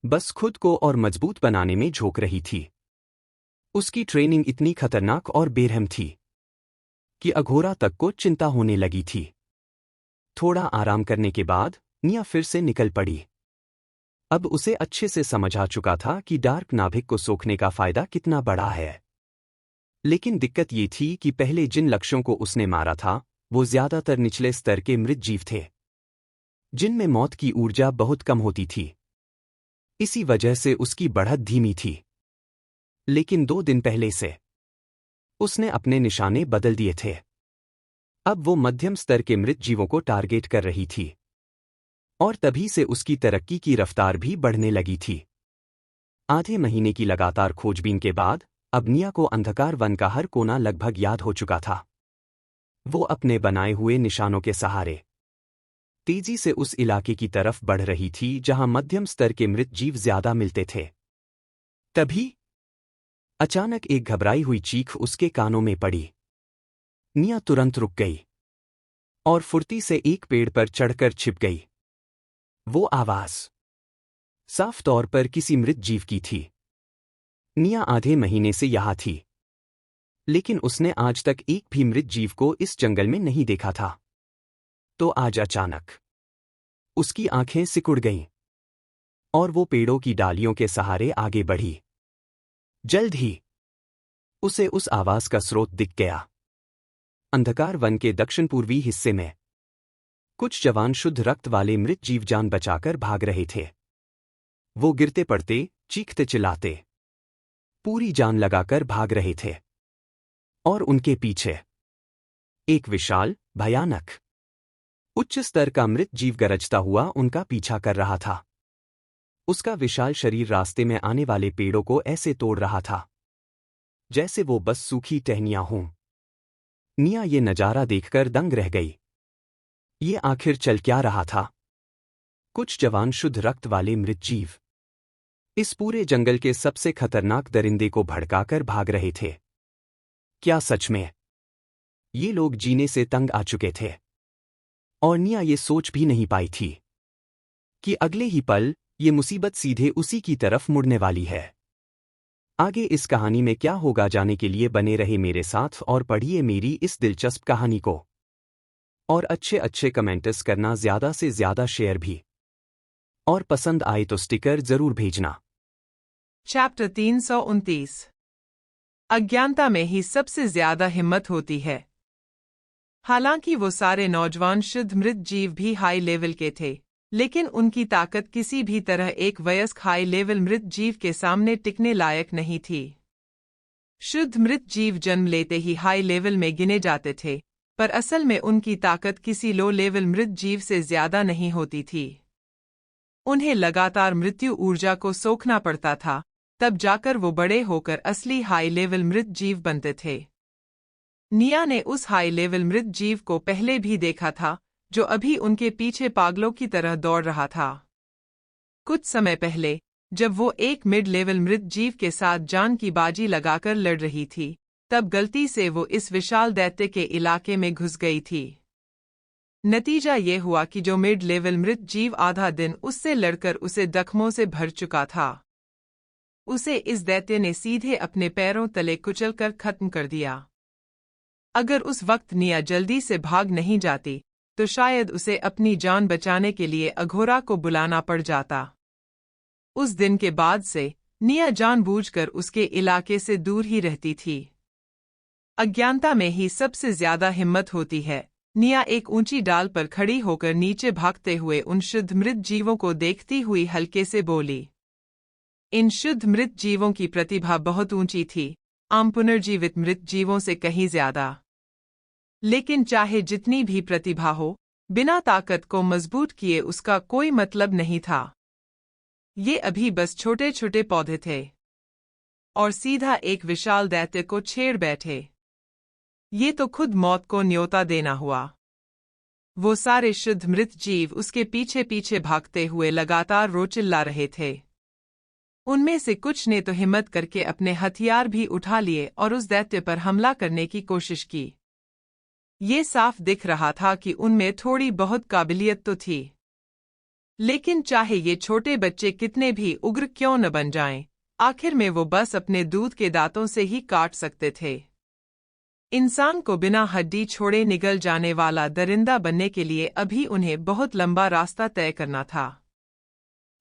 बस खुद को और मजबूत बनाने में झोंक रही थी। उसकी ट्रेनिंग इतनी खतरनाक और बेरहम थी कि अघोरा तक को चिंता होने लगी थी। थोड़ा आराम करने के बाद निया फिर से निकल पड़ी। अब उसे अच्छे से समझ आ चुका था कि डार्क नाभिक को सोखने का फायदा कितना बड़ा है। लेकिन दिक्कत ये थी कि पहले जिन लक्ष्यों को उसने मारा था वो ज्यादातर निचले स्तर के मृत जीव थे, जिनमें मौत की ऊर्जा बहुत कम होती थी। इसी वजह से उसकी बढ़त धीमी थी। लेकिन 2 दिन पहले से उसने अपने निशाने बदल दिए थे। अब वो मध्यम स्तर के मृत जीवों को टारगेट कर रही थी, और तभी से उसकी तरक्की की रफ्तार भी बढ़ने लगी थी। आधे महीने की लगातार खोजबीन के बाद अब निया को अंधकार वन का हर कोना लगभग याद हो चुका था। वो अपने बनाए हुए निशानों के सहारे तेजी से उस इलाके की तरफ बढ़ रही थी जहां मध्यम स्तर के मृत जीव ज्यादा मिलते थे। तभी अचानक एक घबराई हुई चीख उसके कानों में पड़ी। निया तुरंत रुक गई और फुर्ती से एक पेड़ पर चढ़कर छिप गई। वो आवाज साफ तौर पर किसी मृत जीव की थी। निया आधे महीने से यहां थी, लेकिन उसने आज तक एक भी मृत जीव को इस जंगल में नहीं देखा था। तो आज अचानक उसकी आंखें सिकुड़ गईं और वो पेड़ों की डालियों के सहारे आगे बढ़ी। जल्द ही उसे उस आवाज का स्रोत दिख गया। अंधकार वन के दक्षिण पूर्वी हिस्से में कुछ जवान शुद्ध रक्त वाले मृत जीव जान बचाकर भाग रहे थे। वो गिरते पड़ते, चीखते चिल्लाते, पूरी जान लगाकर भाग रहे थे, और उनके पीछे एक विशाल, भयानक, उच्च स्तर का मृत जीव गरजता हुआ उनका पीछा कर रहा था। उसका विशाल शरीर रास्ते में आने वाले पेड़ों को ऐसे तोड़ रहा था जैसे वो बस सूखी टहनियां हों। निया ये नजारा देखकर दंग रह गई। ये आखिर चल क्या रहा था? कुछ जवान शुद्ध रक्त वाले मृत जीव इस पूरे जंगल के सबसे खतरनाक दरिंदे को भड़काकर भाग रहे थे। क्या सच में ये लोग जीने से तंग आ चुके थे? और निया ये सोच भी नहीं पाई थी कि अगले ही पल ये मुसीबत सीधे उसी की तरफ मुड़ने वाली है। आगे इस कहानी में क्या होगा जानने के लिए बने रहे मेरे साथ और पढ़िए मेरी इस दिलचस्प कहानी को। और अच्छे कमेंट्स करना, ज्यादा से ज्यादा शेयर भी, और पसंद आए तो स्टिकर जरूर भेजना। चैप्टर 329। अज्ञानता में ही सबसे ज्यादा हिम्मत होती है। हालांकि वो सारे नौजवान शुद्ध मृत जीव भी हाई लेवल के थे, लेकिन उनकी ताकत किसी भी तरह एक वयस्क हाई लेवल मृत जीव के सामने टिकने लायक नहीं थी। शुद्ध मृत जीव जन्म लेते ही हाई लेवल में गिने जाते थे, पर असल में उनकी ताकत किसी लो लेवल मृत जीव से ज्यादा नहीं होती थी। उन्हें लगातार मृत्यु ऊर्जा को सोखना पड़ता था, तब जाकर वो बड़े होकर असली हाई लेवल मृत जीव बनते थे। निया ने उस हाई लेवल मृत जीव को पहले भी देखा था, जो अभी उनके पीछे पागलों की तरह दौड़ रहा था। कुछ समय पहले जब वो एक मिड लेवल मृत जीव के साथ जान की बाजी लगाकर लड़ रही थी, तब गलती से वो इस विशाल दैत्य के इलाके में घुस गई थी। नतीजा ये हुआ कि जो मिड लेवल मृत जीव आधा दिन उससे लड़कर उसे जख्मों से भर चुका था, उसे इस दैत्य ने सीधे अपने पैरों तले कुचलकर खत्म कर दिया। अगर उस वक्त निया जल्दी से भाग नहीं जाती तो शायद उसे अपनी जान बचाने के लिए अघोरा को बुलाना पड़ जाता। उस दिन के बाद से निया जानबूझकर उसके इलाके से दूर ही रहती थी। अज्ञानता में ही सबसे ज्यादा हिम्मत होती है। निया एक ऊंची डाल पर खड़ी होकर नीचे भागते हुए उन शुद्ध मृत जीवों को देखती हुई हल्के से बोली। इन शुद्ध मृत जीवों की प्रतिभा बहुत ऊंची थी, आम पुनर्जीवित मृत जीवों से कहीं ज्यादा। लेकिन चाहे जितनी भी प्रतिभा हो, बिना ताकत को मजबूत किए उसका कोई मतलब नहीं था। ये अभी बस छोटे छोटे पौधे थे और सीधा एक विशाल दैत्य को छेड़ बैठे। ये तो खुद मौत को न्योता देना हुआ। वो सारे शुद्ध मृत जीव उसके पीछे पीछे भागते हुए लगातार रो चिल्ला रहे थे। उनमें से कुछ ने तो हिम्मत करके अपने हथियार भी उठा लिए और उस दैत्य पर हमला करने की कोशिश की। ये साफ दिख रहा था कि उनमें थोड़ी बहुत काबिलियत तो थी, लेकिन चाहे ये छोटे बच्चे कितने भी उग्र क्यों न बन जाएं, आखिर में वो बस अपने दूध के दांतों से ही काट सकते थे। इंसान को बिना हड्डी छोड़े निगल जाने वाला दरिंदा बनने के लिए अभी उन्हें बहुत लंबा रास्ता तय करना था।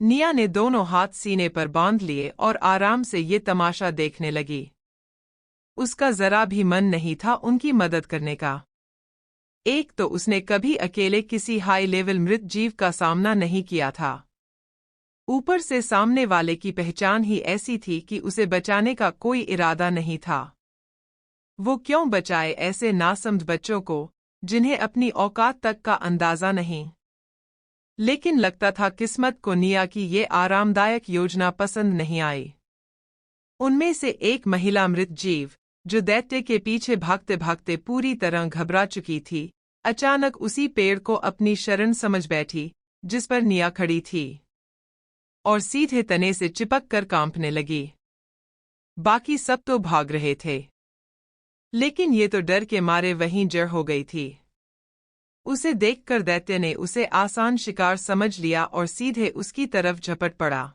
निया ने दोनों हाथ सीने पर बांध लिए और आराम से ये तमाशा देखने लगी। उसका जरा भी मन नहीं था उनकी मदद करने का। एक तो उसने कभी अकेले किसी हाई लेवल मृत जीव का सामना नहीं किया था। ऊपर से सामने वाले की पहचान ही ऐसी थी कि उसे बचाने का कोई इरादा नहीं था। वो क्यों बचाए ऐसे नासमझ बच्चों को, जिन्हें अपनी औकात तक का अंदाजा नहीं। लेकिन लगता था किस्मत को निया की ये आरामदायक योजना पसंद नहीं आई। उनमें से एक महिला मृत जीव, जो दैत्य के पीछे भागते भागते पूरी तरह घबरा चुकी थी, अचानक उसी पेड़ को अपनी शरण समझ बैठी जिस पर निया खड़ी थी, और सीधे तने से चिपक कर कांपने लगी। बाकी सब तो भाग रहे थे, लेकिन ये तो डर के मारे वहीं जड़ हो गई थी। उसे देखकर दैत्य ने उसे आसान शिकार समझ लिया और सीधे उसकी तरफ झपट पड़ा।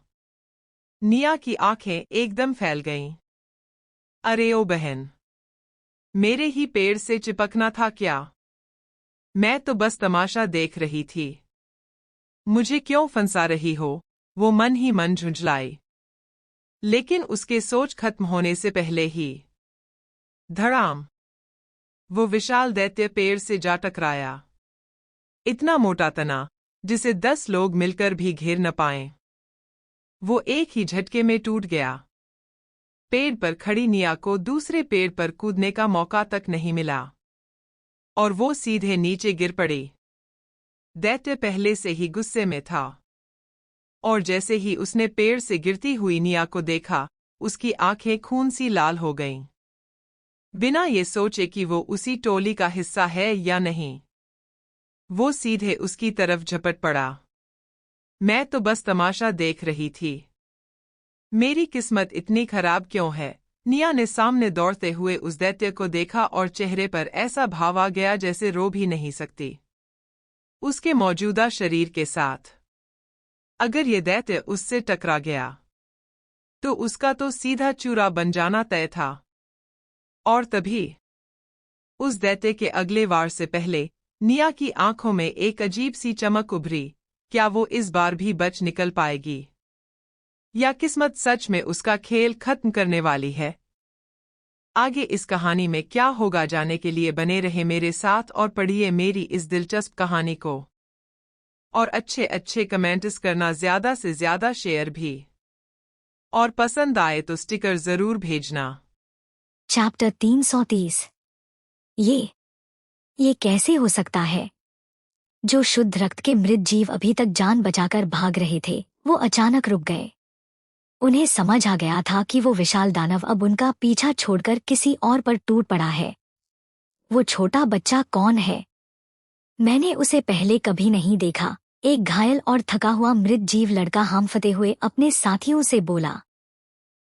निया की आंखें एकदम फैल गईं। अरे ओ बहन, मेरे ही पेड़ से चिपकना था क्या? मैं तो बस तमाशा देख रही थी। मुझे क्यों फंसा रही हो? वो मन ही मन झुंझलाई। लेकिन उसके सोच खत्म होने से पहले ही धड़ाम, वो विशाल दैत्य पेड़ से जा टकराया। इतना मोटा तना जिसे 10 लोग मिलकर भी घेर न पाएं। वो एक ही झटके में टूट गया। पेड़ पर खड़ी निया को दूसरे पेड़ पर कूदने का मौका तक नहीं मिला, और वो सीधे नीचे गिर पड़ी। दैत्य पहले से ही गुस्से में था, और जैसे ही उसने पेड़ से गिरती हुई निया को देखा, उसकी आंखें खून सी लाल हो गईं। बिना ये सोचे कि वो उसी टोली का हिस्सा है या नहीं, वो सीधे उसकी तरफ झपट पड़ा। मैं तो बस तमाशा देख रही थी। मेरी किस्मत इतनी खराब क्यों है? निया ने सामने दौड़ते हुए उस दैत्य को देखा और चेहरे पर ऐसा भाव आ गया जैसे रो भी नहीं सकती उसके मौजूदा शरीर के साथ। अगर ये दैत्य उससे टकरा गया तो उसका तो सीधा चूरा बन जाना तय था। और तभी उस दैत्य के अगले वार से पहले निया की आंखों में एक अजीब सी चमक उभरी। क्या वो इस बार भी बच निकल पाएगी, या किस्मत सच में उसका खेल खत्म करने वाली है? आगे इस कहानी में क्या होगा जानने के लिए बने रहे मेरे साथ और पढ़िए मेरी इस दिलचस्प कहानी को। और अच्छे अच्छे कमेंट्स करना, ज़्यादा से ज़्यादा शेयर भी, और पसंद आए तो स्टिकर ज़रूर भेजना। चैप्टर 330। ये कैसे हो सकता है? जो शुद्ध रक्त के मृत जीव अभी तक जान बचाकर भाग रहे थे, वो अचानक रुक गए। उन्हें समझ आ गया था कि वो विशाल दानव अब उनका पीछा छोड़कर किसी और पर टूट पड़ा है। वो छोटा बच्चा कौन है? मैंने उसे पहले कभी नहीं देखा। एक घायल और थका हुआ मृत जीव लड़का हांफते हुए अपने साथियों से बोला।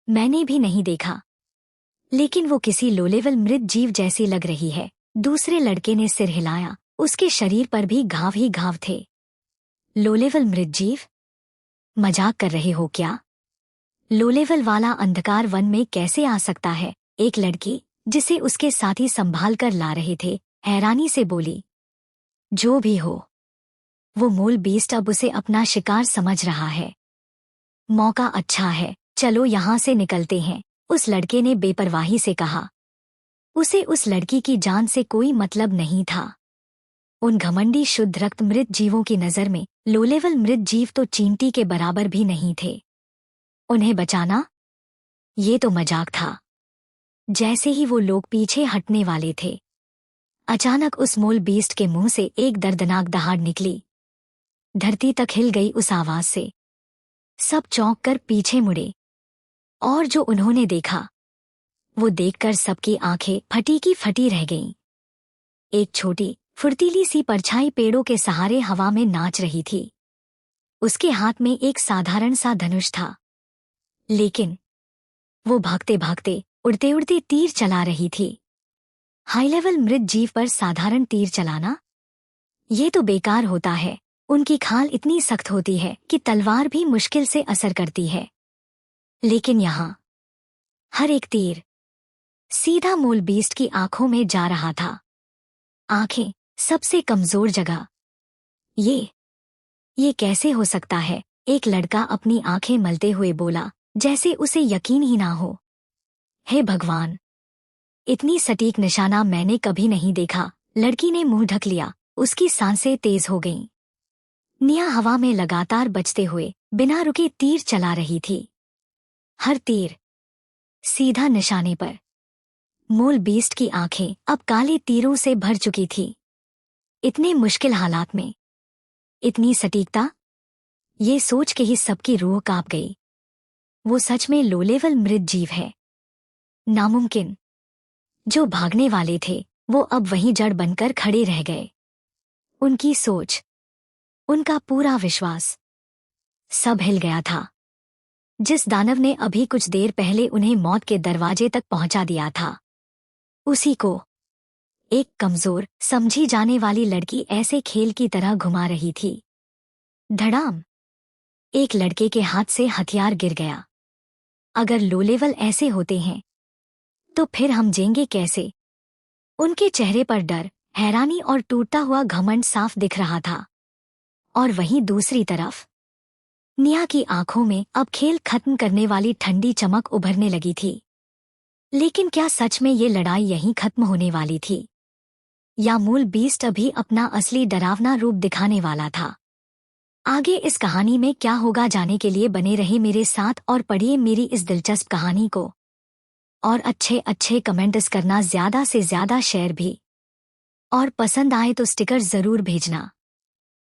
मैंने भी नहीं देखा, लेकिन वो किसी लो लेवल मृत जीव जैसी लग रही है। दूसरे लड़के ने सिर हिलाया। उसके शरीर पर भी घाव ही घाव थे। लो लेवल मृत जीव? मजाक कर रहे हो क्या? लो लेवल वाला अंधकार वन में कैसे आ सकता है? एक लड़की, जिसे उसके साथी संभाल कर ला रहे थे, हैरानी से बोली। जो भी हो, वो मूल बीस्ट अब उसे अपना शिकार समझ रहा है। मौका अच्छा है, चलो यहाँ से निकलते हैं, उस लड़के ने बेपरवाही से कहा। उसे उस लड़की की जान से कोई मतलब नहीं था। उन घमंडी शुद्ध रक्त मृत जीवों की नज़र में लो लेवल मृत जीव तो चींटी के बराबर भी नहीं थे। उन्हें बचाना, ये तो मजाक था। जैसे ही वो लोग पीछे हटने वाले थे, अचानक उस मोल बीस्ट के मुंह से एक दर्दनाक दहाड़ निकली। धरती तक हिल गई उस आवाज से। सब चौंक कर पीछे मुड़े, और जो उन्होंने देखा, वो देखकर सबकी आंखें फटी की फटी रह गईं। एक छोटी फुर्तीली सी परछाई पेड़ों के सहारे हवा में नाच रही थी। उसके हाथ में एक साधारण सा धनुष था, लेकिन वो भागते भागते, उड़ते उड़ते तीर चला रही थी। हाई लेवल मृत जीव पर साधारण तीर चलाना, ये तो बेकार होता है। उनकी खाल इतनी सख्त होती है कि तलवार भी मुश्किल से असर करती है। लेकिन यहाँ हर एक तीर सीधा मूल बीस्ट की आंखों में जा रहा था। आंखें, सबसे कमजोर जगह। ये कैसे हो सकता है? एक लड़का अपनी आंखें मलते हुए बोला, जैसे उसे यकीन ही ना हो। हे भगवान, इतनी सटीक निशाना मैंने कभी नहीं देखा। लड़की ने मुंह ढक लिया। उसकी सांसें तेज हो गईं। निया हवा में लगातार बजते हुए बिना रुके तीर चला रही थी। हर तीर सीधा निशाने पर। मूल बीस्ट की आंखें अब काले तीरों से भर चुकी थी। इतने मुश्किल हालात में इतनी सटीकता, ये सोच के ही सबकी रूह कांप गई। वो सच में लो लेवल मृत जीव है। नामुमकिन। जो भागने वाले थे वो अब वहीं जड़ बनकर खड़े रह गए। उनकी सोच, उनका पूरा विश्वास, सब हिल गया था। जिस दानव ने अभी कुछ देर पहले उन्हें मौत के दरवाजे तक पहुंचा दिया था, उसी को एक कमजोर समझी जाने वाली लड़की ऐसे खेल की तरह घुमा रही थी। धड़ाम। एक लड़के के हाथ से हथियार गिर गया। अगर लो लेवल ऐसे होते हैं तो फिर हम जेंगे कैसे? उनके चेहरे पर डर, हैरानी और टूटता हुआ घमंड साफ दिख रहा था। और वहीं दूसरी तरफ निया की आंखों में अब खेल खत्म करने वाली ठंडी चमक उभरने लगी थी। लेकिन क्या सच में ये लड़ाई यहीं खत्म होने वाली थी, या मूल बीस्ट अभी अपना असली डरावना रूप दिखाने वाला था? आगे इस कहानी में क्या होगा जानने के लिए बने रहे मेरे साथ और पढ़िए मेरी इस दिलचस्प कहानी को। और अच्छे कमेंट्स करना, ज्यादा से ज्यादा शेयर भी, और पसंद आए तो स्टिकर जरूर भेजना।